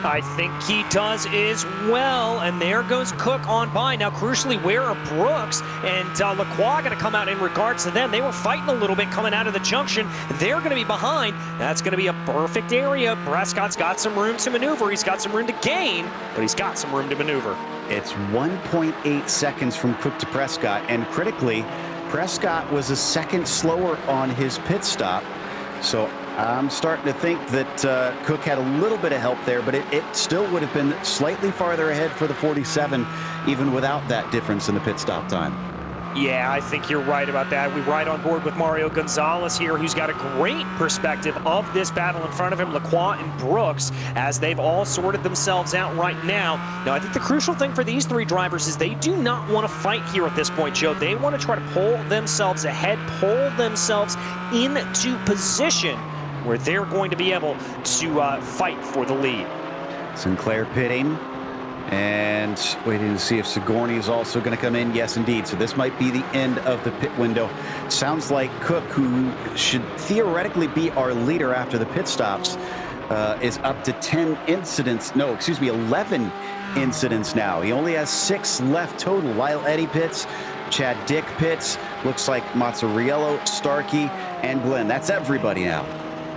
Speaker 3: I think he does as well, and there goes Cook on by. Now, crucially, where are Brooks and Lacroix going to come out in regards to them? They were fighting a little bit coming out of the junction. They're going to be behind. That's going to be a perfect area. Prescott's got some room to maneuver. He's got some room to gain, but he's got some room to maneuver.
Speaker 2: It's 1.8 seconds from Cook to Prescott, and critically, Prescott was a second slower on his pit stop. So I'm starting to think that Cook had a little bit of help there, but it still would have been slightly farther ahead for the 47, even without that difference in the pit stop time.
Speaker 3: Yeah, I think you're right about that. We ride on board with Mario Gonzalez here, who's got a great perspective of this battle in front of him, Lacroix and Brooks, as they've all sorted themselves out right now. Now, I think the crucial thing for these 3 drivers is they do not want to fight here at this point, Joe. They want to try to pull themselves ahead, pull themselves into position where they're going to be able to fight for the lead.
Speaker 2: Sinclair pitting and waiting to see if Sigourney is also going to come in. Yes, indeed. So this might be the end of the pit window. Sounds like Cook, who should theoretically be our leader after the pit stops, is up to 11 incidents now. He only has 6 left total. Lyle Eddie pits, Chad Dick pits, looks like Mazzariello, Starkey, and Glenn. That's everybody now.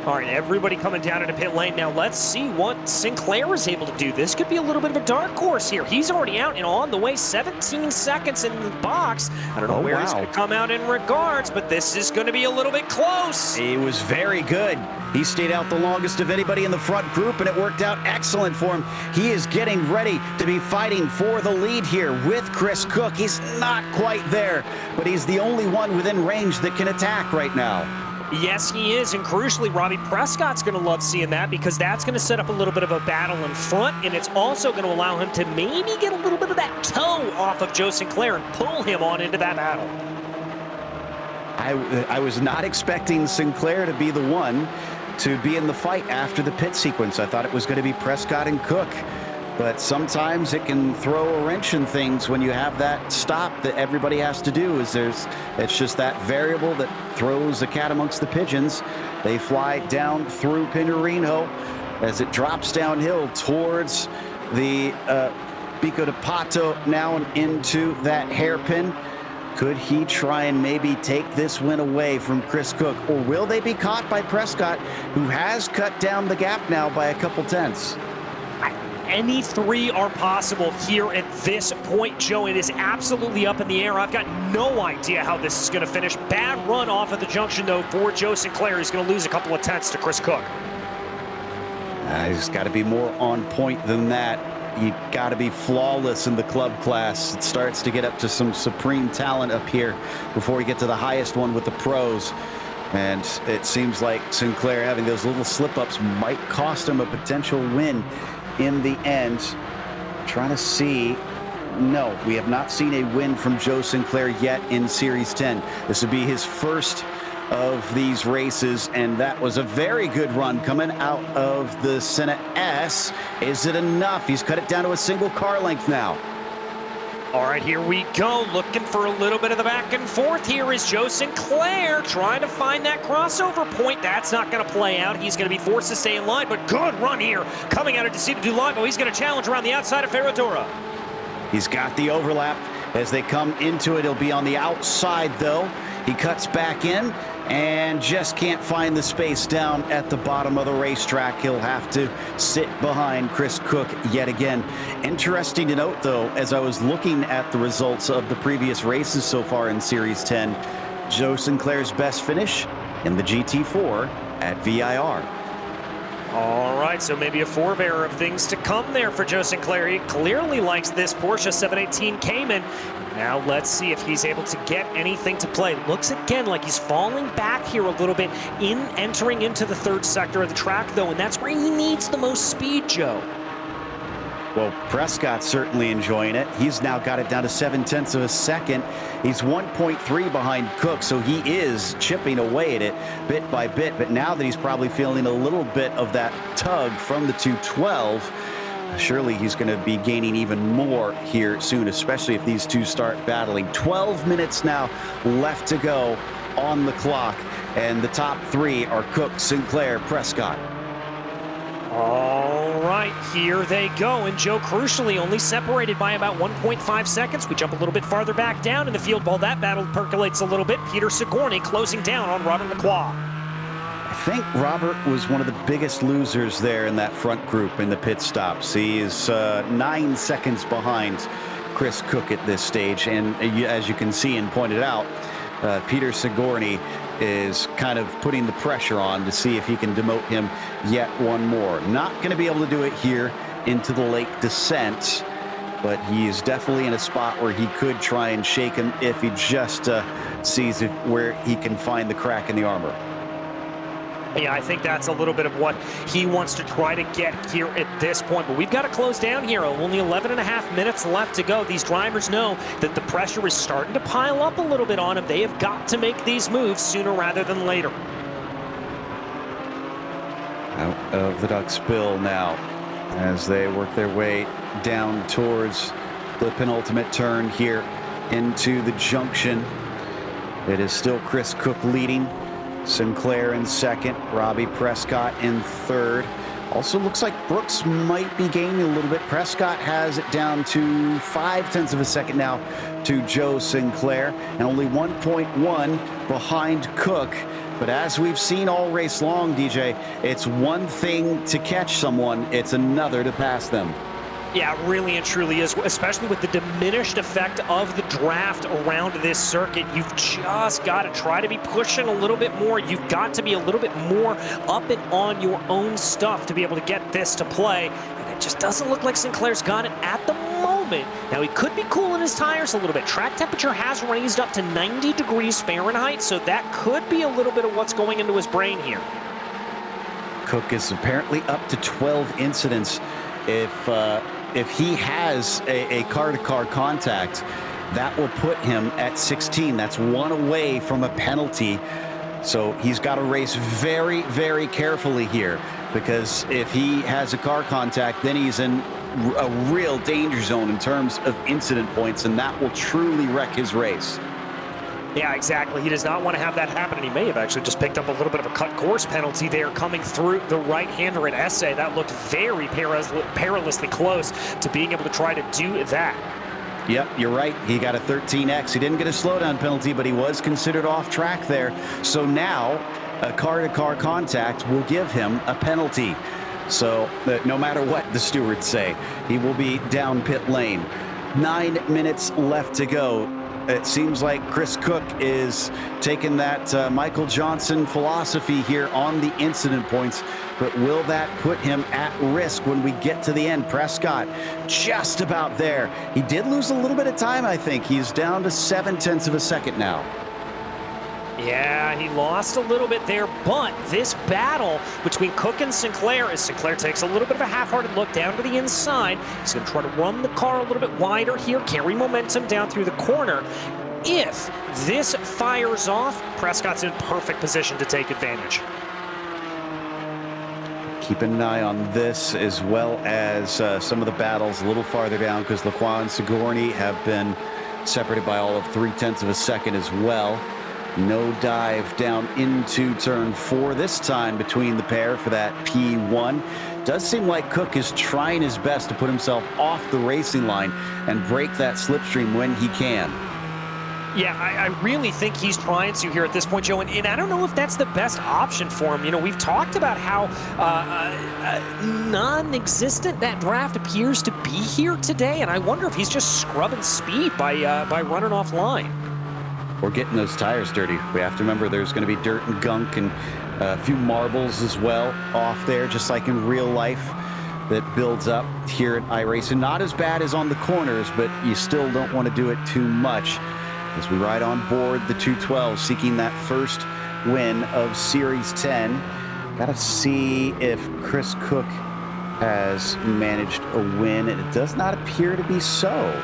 Speaker 3: All right, everybody coming down into pit lane. Now let's see what Sinclair is able to do. This could be a little bit of a dark horse here. He's already out and on the way, 17 seconds in the box. I don't know where he's going to come out in regards, but this is going to be a little bit close.
Speaker 2: He was very good. He stayed out the longest of anybody in the front group, and it worked out excellent for him. He is getting ready to be fighting for the lead here with Chris Cook. He's not quite there, but he's the only one within range that can attack right now.
Speaker 3: Yes, he is, and crucially, Robbie Prescott's going to love seeing that because that's going to set up a little bit of a battle in front, and it's also going to allow him to maybe get a little bit of that toe off of Joe Sinclair and pull him on into that battle.
Speaker 2: I was not expecting Sinclair to be the one to be in the fight after the pit sequence. I thought it was going to be Prescott and Cook. But sometimes it can throw a wrench in things when you have that stop that everybody has to do. It's just that variable that throws the cat amongst the pigeons. They fly down through Pinarino as it drops downhill towards the Pico de Pato now and into that hairpin. Could he try and maybe take this win away from Chris Cook? Or will they be caught by Prescott, who has cut down the gap now by a couple tenths?
Speaker 3: Any three are possible here at this point, Joe. It is absolutely up in the air. I've got no idea how this is going to finish. Bad run off of the junction, though, for Joe Sinclair. He's going to lose a couple of tenths to Chris Cook.
Speaker 2: He's got to be more on point than that. You got to be flawless in the club class. It starts to get up to some supreme talent up here before we get to the highest one with the pros. And it seems like Sinclair having those little slip-ups might cost him a potential win in the end. Trying to see. No, we have not seen a win from Joe Sinclair yet in Series 10. This would be his first of these races, and that was a very good run coming out of the Senna S. Is it enough? He's cut it down to a single car length now.
Speaker 3: All right, here we go. Looking for a little bit of the back and forth. Here is Joe Sinclair trying to find that crossover point. That's not going to play out. He's going to be forced to stay in line, but good run here. Coming out of Desida do Lago. He's going to challenge around the outside of Ferradura.
Speaker 2: He's got the overlap as they come into it. He'll be on the outside, though. He cuts back in and just can't find the space down at the bottom of the racetrack. He'll have to sit behind Chris Cook yet again. Interesting to note, though, as I was looking at the results of the previous races so far in Series 10, Joe Sinclair's best finish in the GT4 at VIR.
Speaker 3: All right, so maybe a forebearer of things to come there for Joe Sinclair. He clearly likes this Porsche 718 Cayman. Now let's see if he's able to get anything to play. Looks again like he's falling back here a little bit in entering into the third sector of the track, though, and that's where he needs the most speed, Joe.
Speaker 2: Well, Prescott's certainly enjoying it. He's now got it down to 0.7 of a second. He's 1.3 behind Cook, so he is chipping away at it bit by bit. But now that he's probably feeling a little bit of that tug from the 212, surely he's going to be gaining even more here soon, especially if these two start battling. 12 minutes now left to go on the clock, and the top three are Cook, Sinclair, Prescott.
Speaker 3: All right, here they go. And Joe, crucially, only separated by about 1.5 seconds. We jump a little bit farther back down in the field while that battle percolates a little bit. Peter Sigourney closing down on Robert Lacroix.
Speaker 2: I think Robert was one of the biggest losers there in that front group in the pit stops. He is 9 seconds behind Chris Cook at this stage. And as you can see and pointed out, Peter Sigourney is kind of putting the pressure on to see if he can demote him yet one more. Not going to be able to do it here into the late descent, but he is definitely in a spot where he could try and shake him if he just sees where he can find the crack in the armor.
Speaker 3: Yeah, I think that's a little bit of what he wants to try to get here at this point. But we've got to close down here. Only 11.5 minutes left to go. These drivers know that the pressure is starting to pile up a little bit on them. They have got to make these moves sooner rather than later.
Speaker 2: Out of the duck spill now as they work their way down towards the penultimate turn here into the junction. It is still Chris Cook leading. Sinclair in second, Robbie Prescott in third. Also looks like Brooks might be gaining a little bit. Prescott has it down to 0.5 of a second now to Joe Sinclair, and only 1.1 behind Cook. But as we've seen all race long, DJ, it's one thing to catch someone, it's another to pass them.
Speaker 3: Yeah, it really and truly is, especially with the diminished effect of the draft around this circuit. You've just got to try to be pushing a little bit more. You've got to be a little bit more up and on your own stuff to be able to get this to play. And it just doesn't look like Sinclair's got it at the moment. Now, he could be cooling his tires a little bit. Track temperature has raised up to 90 degrees Fahrenheit, so that could be a little bit of what's going into his brain here.
Speaker 2: Cook is apparently up to 12 incidents. If he has a car-to-car contact, that will put him at 16. That's one away from a penalty. So he's got to race very, very carefully here, because if he has a car contact, then he's in a real danger zone in terms of incident points, and that will truly wreck his race.
Speaker 3: Yeah, exactly. He does not want to have that happen, and he may have actually just picked up a little bit of a cut course penalty there coming through the right-hander at Essay. That looked very perilously close to being able to try to do that.
Speaker 2: Yep, you're right. He got a 13X. He didn't get a slowdown penalty, but he was considered off track there. So now a car-to-car contact will give him a penalty. So no matter what the stewards say, he will be down pit lane. 9 minutes left to go. It seems like Chris Cook is taking that Michael Johnson philosophy here on the incident points, but will that put him at risk when we get to the end? Prescott just about there. He did lose a little bit of time, I think. He's down to 0.7 of a second now.
Speaker 3: Yeah, he lost a little bit there, but this battle between Cook and Sinclair, as Sinclair takes a little bit of a half-hearted look down to the inside, he's going to try to run the car a little bit wider here, carry momentum down through the corner. If this fires off, Prescott's in perfect position to take advantage.
Speaker 2: Keeping an eye on this, as well as some of the battles a little farther down, because Laquan and Sigourney have been separated by all of 0.3 of a second as well. No dive down into turn 4 this time between the pair for that P1. Does seem like Cook is trying his best to put himself off the racing line and break that slipstream when he can.
Speaker 3: Yeah, I really think he's trying to here at this point, Joe, and I don't know if that's the best option for him. You know, we've talked about how non-existent that draft appears to be here today, and I wonder if he's just scrubbing speed by running offline.
Speaker 2: Or getting those tires dirty. We have to remember there's going to be dirt and gunk and a few marbles as well off there, just like in real life, that builds up here at iRacing. Not as bad as on the corners, but you still don't want to do it too much. As we ride on board the 212, seeking that first win of Series 10. Got to see if Chris Cook has managed a win, and it does not appear to be so.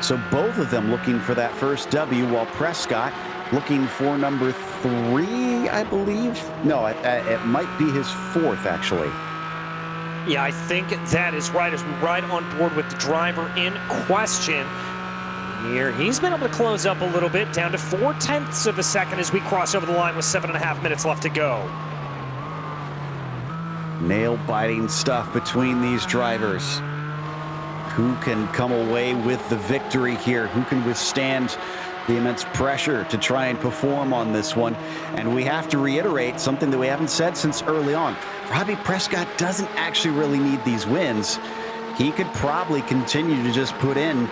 Speaker 2: So both of them looking for that first W, while Prescott looking for number 3, I believe. No, it might be his 4th, actually.
Speaker 3: Yeah, I think that is right. As we ride on board with the driver in question here, he's been able to close up a little bit, down to 0.4 of a second as we cross over the line with 7.5 minutes left to go.
Speaker 2: Nail-biting stuff between these drivers. Who can come away with the victory here? Who can withstand the immense pressure to try and perform on this one? And we have to reiterate something that we haven't said since early on. Robbie Prescott doesn't actually really need these wins. He could probably continue to just put in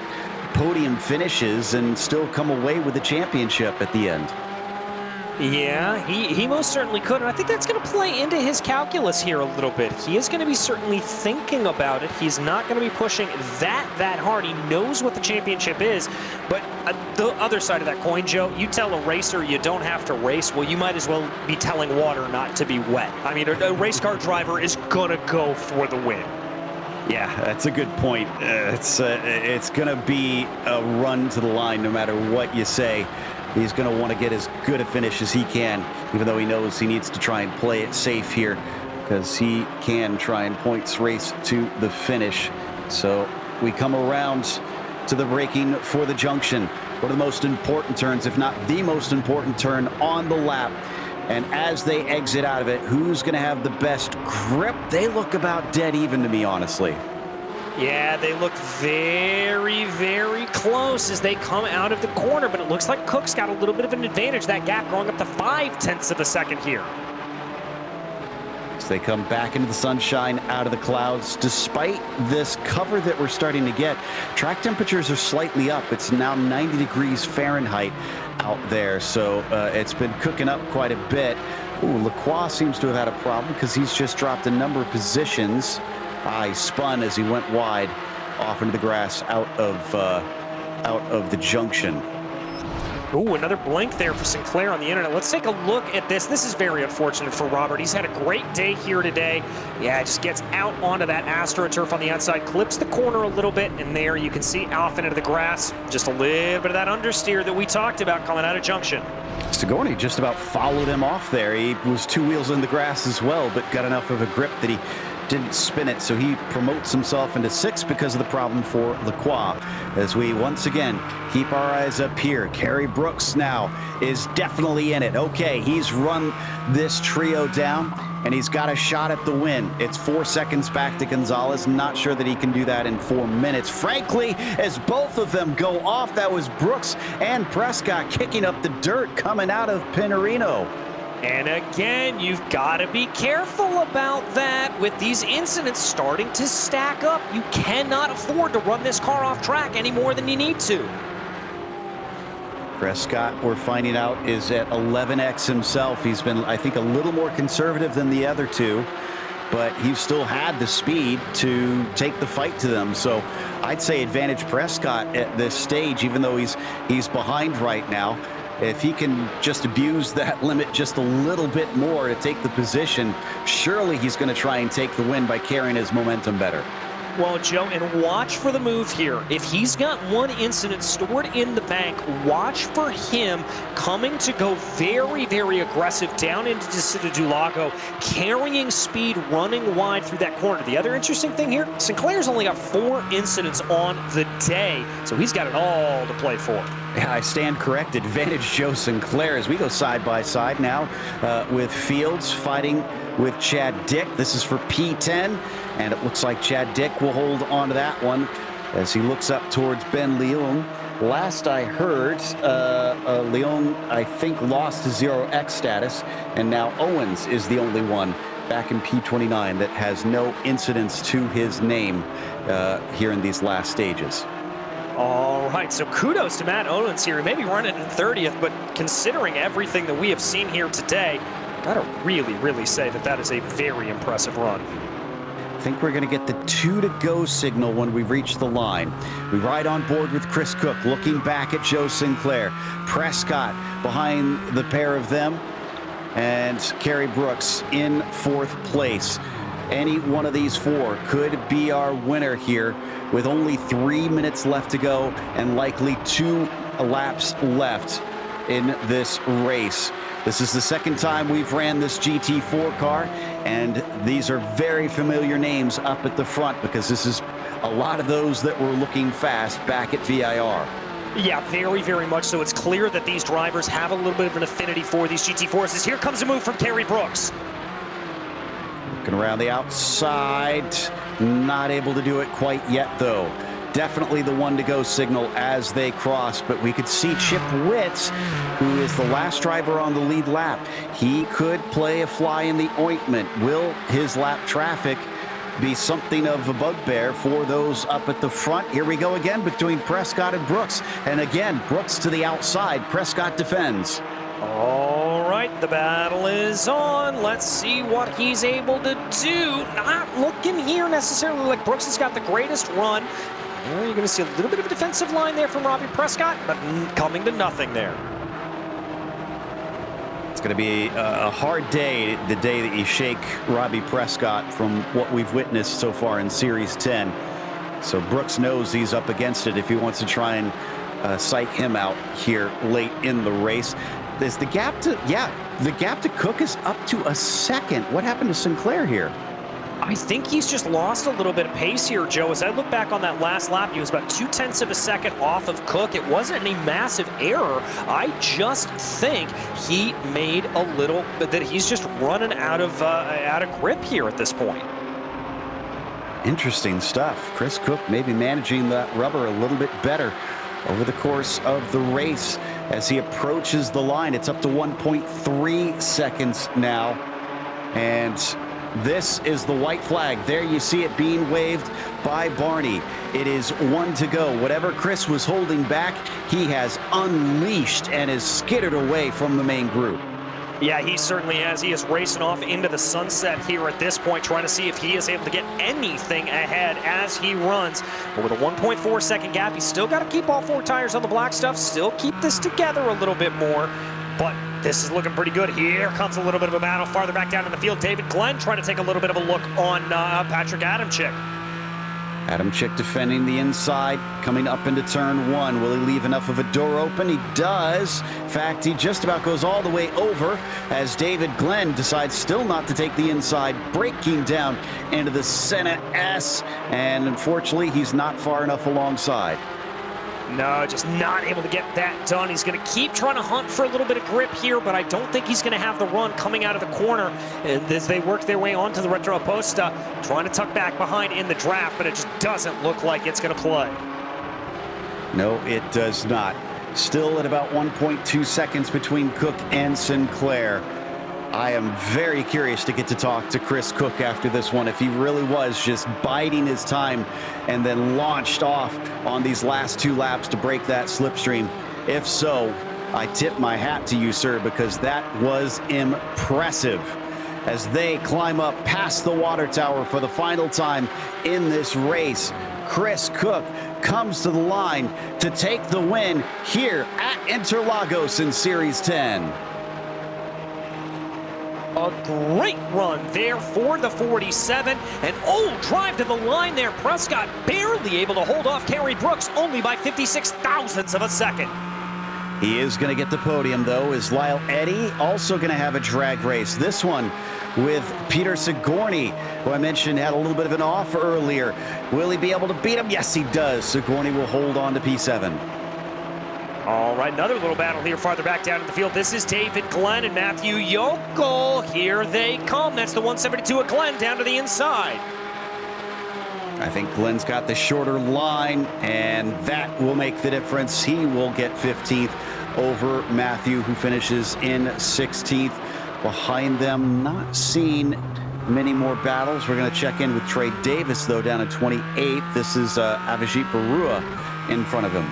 Speaker 2: podium finishes and still come away with the championship at the end.
Speaker 3: Yeah, he most certainly could, and I think that's going to play into his calculus here a little bit. He is going to be certainly thinking about it. He's not going to be pushing that hard. He knows what the championship is, but the other side of that coin, Joe, you tell a racer you don't have to race, well, you might as well be telling water not to be wet. I mean, a race car driver is going to go for the win.
Speaker 2: Yeah, that's a good point. It's going to be a run to the line no matter what you say. He's going to want to get as good a finish as he can, even though he knows he needs to try and play it safe here, because he can try and points race to the finish. So we come around to the braking for the junction. One of the most important turns, if not the most important turn on the lap. And as they exit out of it, who's going to have the best grip? They look about dead even to me, honestly.
Speaker 3: Yeah, they look very, very close as they come out of the corner, but it looks like Cook's got a little bit of an advantage. That gap going up to 0.5 of a second here.
Speaker 2: As they come back into the sunshine out of the clouds, despite this cover that we're starting to get, track temperatures are slightly up. It's now 90 degrees Fahrenheit out there, so it's been cooking up quite a bit. Ooh, Lacroix seems to have had a problem because he's just dropped a number of positions. He spun as he went wide off into the grass out of the junction.
Speaker 3: Ooh, another blink there for Sinclair on the internet. Let's take a look at this. This is very unfortunate for Robert. He's had a great day here today. Yeah, just gets out onto that AstroTurf on the outside, clips the corner a little bit, and there you can see off into the grass, just a little bit of that understeer that we talked about coming out of junction.
Speaker 2: Sigourney just about followed him off there. He was two wheels in the grass as well, but got enough of a grip that he didn't spin it, so he promotes himself into 6th because of the problem for Lacroix. As we once again keep our eyes up here, Kerry Brooks now is definitely in it. Okay, he's run this trio down, and he's got a shot at the win. It's 4 seconds back to Gonzalez. Not sure that he can do that in 4 minutes. Frankly, as both of them go off, that was Brooks and Prescott kicking up the dirt coming out of Pinerino.
Speaker 3: And again, you've got to be careful about that. With these incidents starting to stack up, you cannot afford to run this car off track any more than you need to.
Speaker 2: Prescott, we're finding out, is at 11x himself. He's been, I think, a little more conservative than the other two, but he still had the speed to take the fight to them. So I'd say advantage Prescott at this stage, even though he's behind right now. If he can just abuse that limit just a little bit more to take the position, surely he's going to try and take the win by carrying his momentum better.
Speaker 3: Well, Joe, and watch for the move here. If he's got one incident stored in the bank, watch for him coming to go very, very aggressive down into Interlagos, carrying speed, running wide through that corner. The other interesting thing here, Sinclair's only got 4 incidents on the day, so he's got it all to play for.
Speaker 2: Yeah, I stand corrected. Advantage Joe Sinclair as we go side by side now with Fields fighting with Chad Dick. This is for P10, and it looks like Chad Dick will hold on to that one as he looks up towards Ben Leon. Last I heard, Leon, I think, lost his 0x status, and now Owens is the only one back in P29 that has no incidents to his name here in these last stages.
Speaker 3: All right, so kudos to Matt Owens here. He may be running in 30th, but considering everything that we have seen here today, gotta really, really say that that is a very impressive run.
Speaker 2: I think we're going to get the 2 to go signal when we reach the line. We ride on board with Chris Cook, looking back at Joe Sinclair. Prescott behind the pair of them, and Kerry Brooks in 4th place. Any one of these 4 could be our winner here with only 3 minutes left to go and likely 2 laps left in this race. This is the second time we've ran this GT4 car, and these are very familiar names up at the front because this is a lot of those that were looking fast back at VIR.
Speaker 3: Yeah, very, very much so. It's clear that these drivers have a little bit of an affinity for these GT4s. As here comes a move from Kerry Brooks.
Speaker 2: Looking around the outside, not able to do it quite yet though. Definitely the 1 to go signal as they cross, but we could see Chip Witts, who is the last driver on the lead lap. He could play a fly in the ointment. Will his lap traffic be something of a bugbear for those up at the front? Here we go again between Prescott and Brooks. And again, Brooks to the outside. Prescott defends.
Speaker 3: All right, the battle is on. Let's see what he's able to do. Not looking here necessarily like Brooks has got the greatest run. You're going to see a little bit of a defensive line there from Robbie Prescott, but coming to nothing there.
Speaker 2: It's going to be a hard day, the day that you shake Robbie Prescott from what we've witnessed so far in Series 10. So Brooks knows he's up against it if he wants to try and psych him out here late in the race. There's the gap to, the gap to Cook is up to a second. What happened to Sinclair here?
Speaker 3: I think he's just lost a little bit of pace here, Joe. As I look back on that last lap, he was about 0.2 of a second off of Cook. It wasn't any massive error. I just think he made a little, that he's just running out of grip here at this point.
Speaker 2: Interesting stuff. Chris Cook maybe managing that rubber a little bit better over the course of the race as he approaches the line. It's up to 1.3 seconds now. And this is the white flag. There you see it being waved by Barney. It is 1 to go. Whatever Chris was holding back, he has unleashed and is skittered away from the main group.
Speaker 3: Yeah, he certainly has. He is racing off into the sunset here at this point, trying to see if he is able to get anything ahead as he runs. But with a 1.4 second gap, he's still got to keep all 4 tires on the black stuff, still keep this together a little bit more. But this is looking pretty good. Here comes a little bit of a battle farther back down in the field. David Glenn trying to take a little bit of a look on Patrick Adamczyk.
Speaker 2: Adamczyk defending the inside, coming up into turn 1. Will he leave enough of a door open? He does. In fact, he just about goes all the way over as David Glenn decides still not to take the inside, breaking down into the Senna S. And unfortunately, he's not far enough alongside.
Speaker 3: No, just not able to get that done. He's going to keep trying to hunt for a little bit of grip here, but I don't think he's going to have the run coming out of the corner as they work their way onto the Retro Posta, trying to tuck back behind in the draft, but it just doesn't look like it's going to play.
Speaker 2: No, it does not. Still at about 1.2 seconds between Cook and Sinclair. I am very curious to get to talk to Chris Cook after this one, if he really was just biding his time and then launched off on these last 2 laps to break that slipstream. If so, I tip my hat to you, sir, because that was impressive. As they climb up past the water tower for the final time in this race, Chris Cook comes to the line to take the win here at Interlagos in Series 10.
Speaker 3: A great run there for the 47. An old drive to the line there. Prescott barely able to hold off Kerry Brooks, only by 56 thousandths of a second.
Speaker 2: He is going to get the podium, though. Is Lyle Eddy also going to have a drag race? This one with Peter Sigourney, who I mentioned had a little bit of an off earlier. Will he be able to beat him? Yes, he does. Sigourney will hold on to P7.
Speaker 3: All right, another little battle here farther back down in the field. This is David Glenn and Matthew Yokel. Here they come. That's the 172 of Glenn down to the inside.
Speaker 2: I think Glenn's got the shorter line, and that will make the difference. He will get 15th over Matthew, who finishes in 16th. Behind them, not seeing many more battles. We're going to check in with Trey Davis, though, down at 28th. This is Avijit Barua in front of him.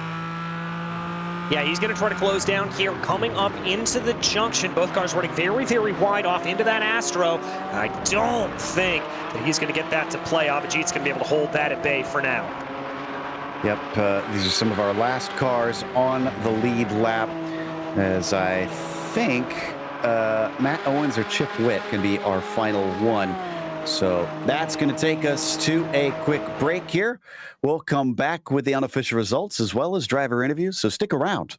Speaker 3: Yeah, he's going to try to close down here, coming up into the junction. Both cars running very, very wide off into that Astro. I don't think that he's going to get that to play. Avijit's going to be able to hold that at bay for now.
Speaker 2: Yep, these are some of our last cars on the lead lap, as I think Matt Owens or Chip Witt can be our final one. So that's going to take us to a quick break here. We'll come back with the unofficial results as well as driver interviews, so stick around.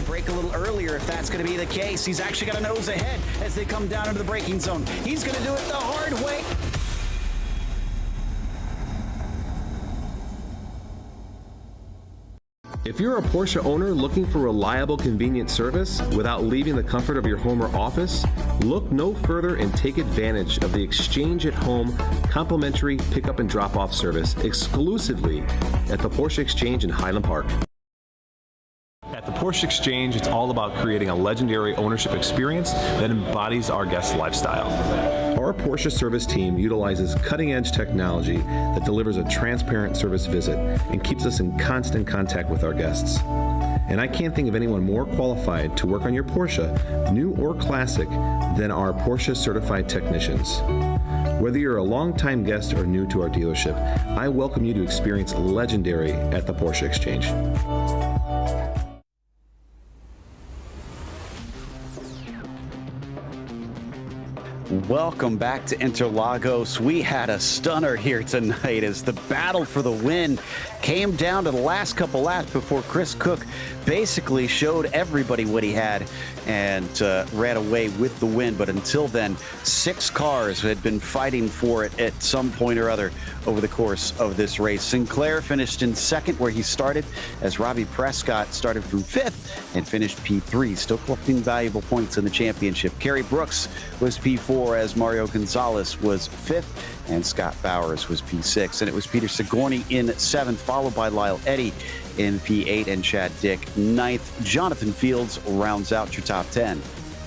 Speaker 2: Break a little earlier if that's going to be the case. He's actually got a nose ahead as they come down into the braking zone. He's going to do it the hard way.
Speaker 1: If you're a Porsche owner looking for reliable, convenient service without leaving the comfort of your home or office, look no further and take advantage of the Exchange at Home complimentary pickup and drop-off service exclusively at the Porsche Exchange in Highland Park. At the Porsche Exchange, it's all about creating a legendary ownership experience that embodies our guest lifestyle. Our Porsche service team utilizes cutting-edge technology that delivers a transparent service visit and keeps us in constant contact with our guests. And I can't think of anyone more qualified to work on your Porsche, new or classic, than our Porsche certified technicians. Whether you're a longtime guest or new to our dealership, I welcome you to experience legendary at the Porsche Exchange.
Speaker 2: Welcome back to Interlagos. We had a stunner here tonight as the battle for the win came down to the last couple laps before Chris Cook basically showed everybody what he had and ran away with the win. But until then, 6 cars had been fighting for it at some point or other over the course of this race. Sinclair finished in second where he started, as Robbie Prescott started from 5th and finished P3, still collecting valuable points in the championship. Kerry Brooks was P4 as Mario Gonzalez was 5th and Scott Bowers was P6. And it was Peter Sigourney in 7th, followed by Lyle Eddy in P8 and Chad Dick 9th. Jonathan Fields rounds out your top 10.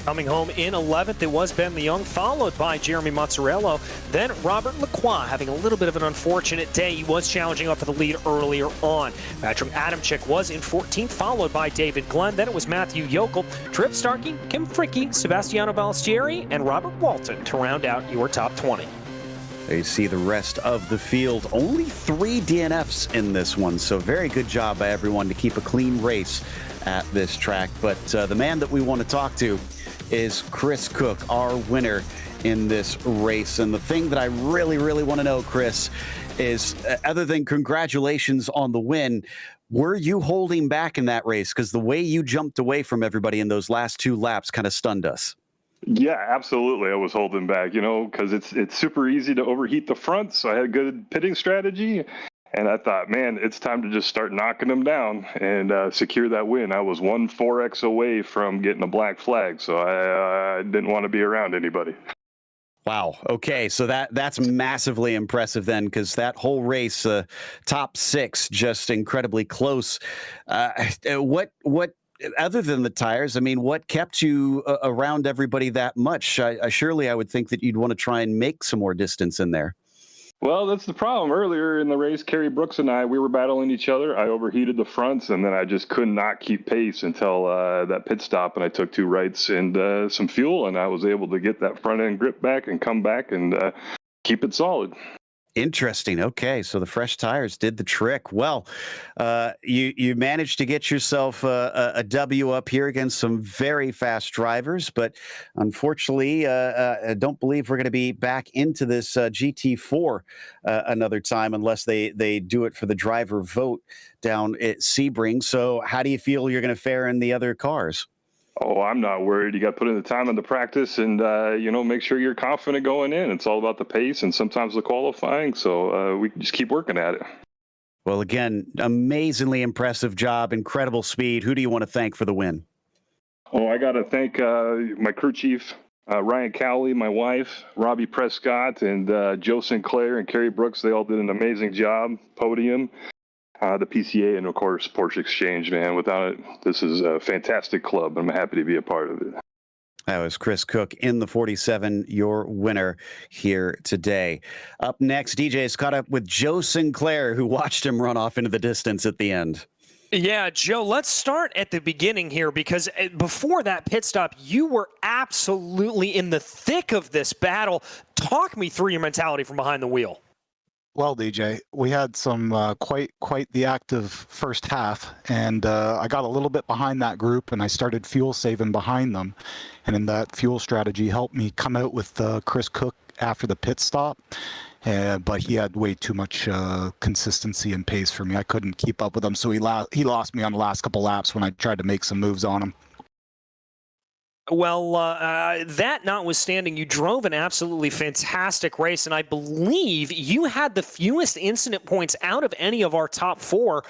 Speaker 3: Coming home in 11th, it was Ben Leung, followed by Jeremy Mozzarella. Then Robert Lacroix having a little bit of an unfortunate day. He was challenging up for the lead earlier on. Patrick Adamczyk was in 14th, followed by David Glenn. Then it was Matthew Yokel, Trip Starkey, Kim Fricke, Sebastiano Ballestieri, and Robert Walton to round out your top 20.
Speaker 2: There you see the rest of the field. Only 3 DNFs in this one, so very good job by everyone to keep a clean race at this track. But the man that we want to talk to is Chris Cook, our winner in this race. And the thing that I really, really want to know, Chris, is other than congratulations on the win, were you holding back in that race? Because the way you jumped away from everybody in those last 2 laps kind of stunned us.
Speaker 4: Yeah, absolutely. I was holding back, because it's super easy to overheat the front. So I had a good pitting strategy. And I thought, man, it's time to just start knocking them down and secure that win. I was 1 4X away from getting a black flag, so I didn't want to be around anybody.
Speaker 2: Wow. Okay, so that's massively impressive then, because that whole race, top 6, just incredibly close. What other than the tires, I mean, what kept you around everybody that much? Surely I would think that you'd want to try and make some more distance in there.
Speaker 4: Well, that's the problem. Earlier in the race, Kerry Brooks and I, we were battling each other. I overheated the fronts, and then I just could not keep pace until that pit stop, and I took 2 rights and some fuel, and I was able to get that front end grip back and come back and keep it solid.
Speaker 2: Interesting. Okay, so the fresh tires did the trick. Well, you managed to get yourself a W up here against some very fast drivers, but unfortunately, I don't believe we're going to be back into this GT4 another time unless they do it for the driver vote down at Sebring. So how do you feel you're going to fare in the other cars?
Speaker 4: Oh, I'm not worried. You got to put in the time in the practice and, make sure you're confident going in. It's all about the pace and sometimes the qualifying. So we can just keep working at it.
Speaker 2: Well, again, amazingly impressive job, incredible speed. Who do you want to thank for the win?
Speaker 4: Oh, I got to thank my crew chief, Ryan Cowley, my wife, Robbie Prescott, and Joe Sinclair and Kerry Brooks. They all did an amazing job. Podium. The PCA and, of course, Porsche Exchange, man. Without it, this is a fantastic club. I'm happy to be a part of it.
Speaker 2: That was Chris Cook in the 47, your winner here today. Up next, DJ's caught up with Joe Sinclair, who watched him run off into the distance at the end.
Speaker 3: Yeah, Joe, let's start at the beginning here, because before that pit stop, you were absolutely in the thick of this battle. Talk me through your mentality from behind the wheel.
Speaker 5: Well, DJ, we had some quite the active first half, and I got a little bit behind that group, and I started fuel saving behind them, and in that fuel strategy helped me come out with Chris Cook after the pit stop, but he had way too much consistency and pace for me. I couldn't keep up with him, so he lost me on the last couple laps when I tried to make some moves on him.
Speaker 3: Well, that notwithstanding, you drove an absolutely fantastic race, and I believe you had the fewest incident points out of any of our top 4,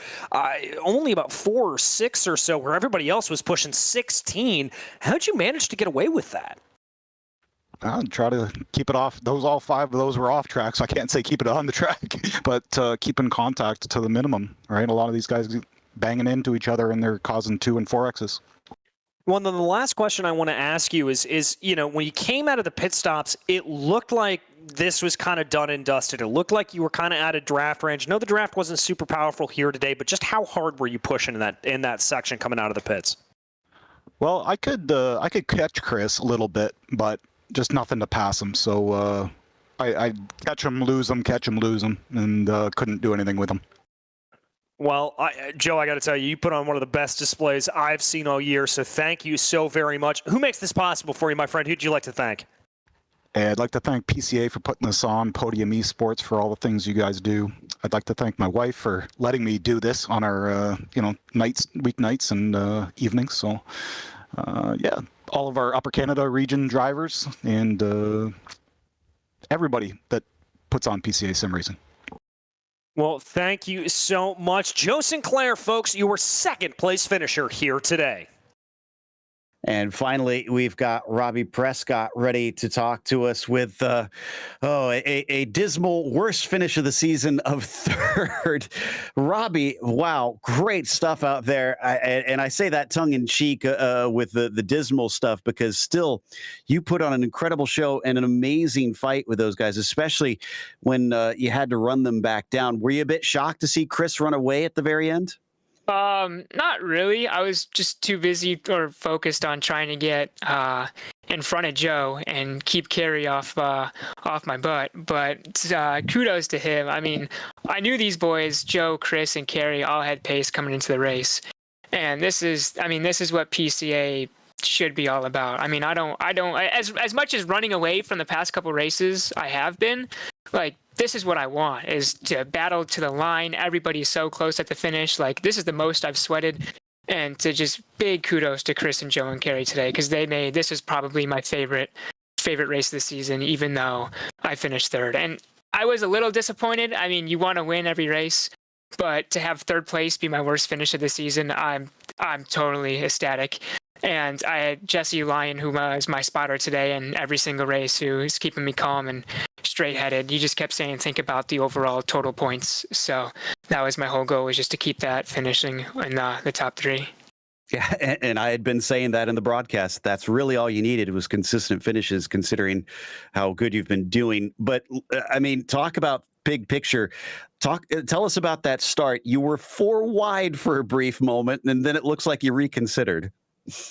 Speaker 3: only about 4 or 6 or so, where everybody else was pushing 16. How'd you manage to get away with that?
Speaker 5: I'll try to keep it off. All 5 of those were off track, so I can't say keep it on the track, but keep in contact to the minimum, right? A lot of these guys banging into each other, and they're causing 2 and 4Xs.
Speaker 3: Well, then the last question I want to ask you is, when you came out of the pit stops, it looked like this was kind of done and dusted. It looked like you were kind of out of draft range. No, the draft wasn't super powerful here today, but just how hard were you pushing in that section coming out of the pits?
Speaker 5: Well, I could catch Chris a little bit, but just nothing to pass him. So I catch him, lose him, and couldn't do anything with him.
Speaker 3: Well, Joe, I got to tell you, you put on one of the best displays I've seen all year, so thank you so very much. Who makes this possible for you, my friend? Who'd you like to thank?
Speaker 5: I'd like to thank PCA for putting this on, Podium Esports for all the things you guys do. I'd like to thank my wife for letting me do this on our, weeknights and evenings. So, all of our Upper Canada region drivers and everybody that puts on PCA Sim Racing.
Speaker 3: Well, thank you so much. Joe Sinclair, folks, your second place finisher here today.
Speaker 2: And finally, we've got Robbie Prescott ready to talk to us with a dismal worst finish of the season of third. Robbie, wow, great stuff out there. And I say that tongue in cheek with the dismal stuff, because still you put on an incredible show and an amazing fight with those guys, especially when you had to run them back down. Were you a bit shocked to see Chris run away at the very end?
Speaker 6: Not really. I was just too busy or focused on trying to get in front of Joe and keep Kerry off my butt. But kudos to him. I mean, I knew these boys, Joe, Chris, and Kerry, all had pace coming into the race, and this is what PCA should be all about. I mean, I don't as much as running away from the past couple races I have been, like, this is what I want, is to battle to the line. Everybody's so close at the finish. Like, this is the most I've sweated. And to just big kudos to Chris and Joe and Kerry today, because this is probably my favorite race of the season, even though I finished third. And I was a little disappointed. I mean, you want to win every race, but to have third place be my worst finish of the season, I'm totally ecstatic. And I had Jesse Lyon, who was my spotter today in every single race, who is keeping me calm and straight-headed. He just kept saying, think about the overall total points. So that was my whole goal, was just to keep that finishing in the top 3.
Speaker 2: Yeah, and I had been saying that in the broadcast. That's really all you needed, was consistent finishes, considering how good you've been doing. But, I mean, talk about big picture. Tell us about that start. You were 4 wide for a brief moment, and then it looks like you reconsidered.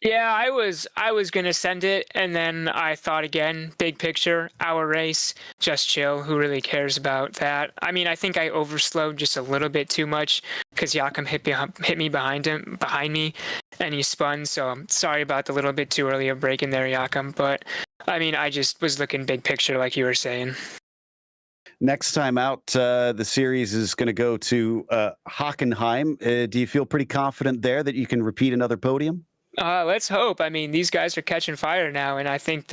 Speaker 6: Yeah, I was gonna send it, and then I thought again, big picture, our race, just chill. Who really cares about that? I mean, I think I overslowed just a little bit too much because Jakob hit me behind me, and he spun. So I'm sorry about the little bit too early of breaking there, Jakob. But I mean, I just was looking big picture, like you were saying.
Speaker 2: Next time out, the series is going to go to Hockenheim. Do you feel pretty confident there that you can repeat another podium?
Speaker 6: Let's hope. I mean, these guys are catching fire now, and I think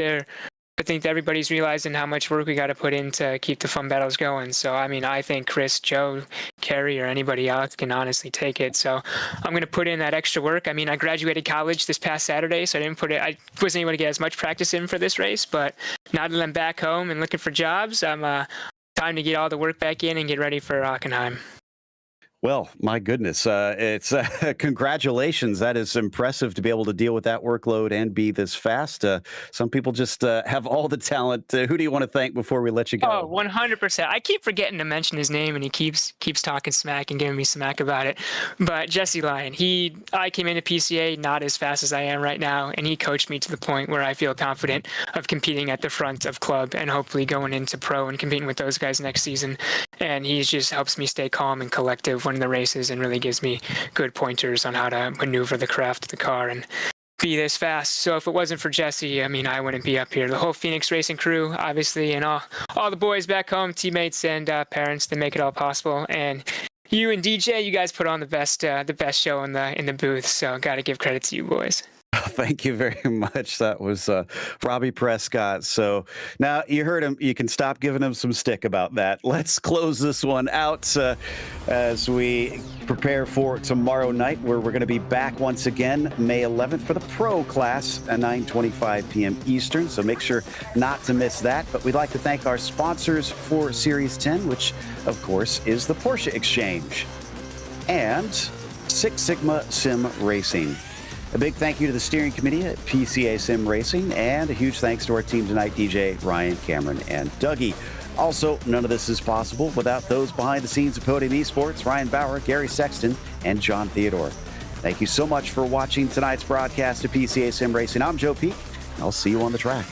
Speaker 6: everybody's realizing how much work we got to put in to keep the fun battles going. So, I mean, I think Chris, Joe, Kerry, or anybody else can honestly take it. So I'm going to put in that extra work. I mean, I graduated college this past Saturday, so I wasn't able to get as much practice in for this race. But now that I'm back home and looking for jobs, I'm time to get all the work back in and get ready for Hockenheim.
Speaker 2: Well, my goodness, it's congratulations. That is impressive to be able to deal with that workload and be this fast. Some people just have all the talent. Who do you want to thank before we let you go?
Speaker 6: Oh, 100%. I keep forgetting to mention his name, and he keeps talking smack and giving me smack about it. But Jesse Lyon, I came into PCA not as fast as I am right now, and he coached me to the point where I feel confident of competing at the front of club and hopefully going into pro and competing with those guys next season. And he just helps me stay calm and collective when the races, and really gives me good pointers on how to maneuver the craft of the car and be this fast. So if it wasn't for Jesse, I mean, I wouldn't be up here. The whole Phoenix Racing crew, obviously, and all the boys back home, teammates and parents, they make it all possible. And you and DJ, you guys put on the best show in the booth. So got to give credit to you boys.
Speaker 2: Thank you very much. That was Robbie Prescott. So now you heard him. You can stop giving him some stick about that. Let's close this one out as we prepare for tomorrow night, where we're going to be back once again, May 11th, for the pro class at 9:25 p.m. Eastern. So make sure not to miss that. But we'd like to thank our sponsors for Series 10, which, of course, is the Porsche Exchange. And Six Sigma Sim Racing. A big thank you to the steering committee at PCA Sim Racing, and a huge thanks to our team tonight, DJ, Ryan, Cameron, and Dougie. Also, none of this is possible without those behind the scenes of Podium Esports, Ryan Bauer, Gary Sexton, and John Theodore. Thank you so much for watching tonight's broadcast of PCA Sim Racing. I'm Joe Peak, and I'll see you on the track.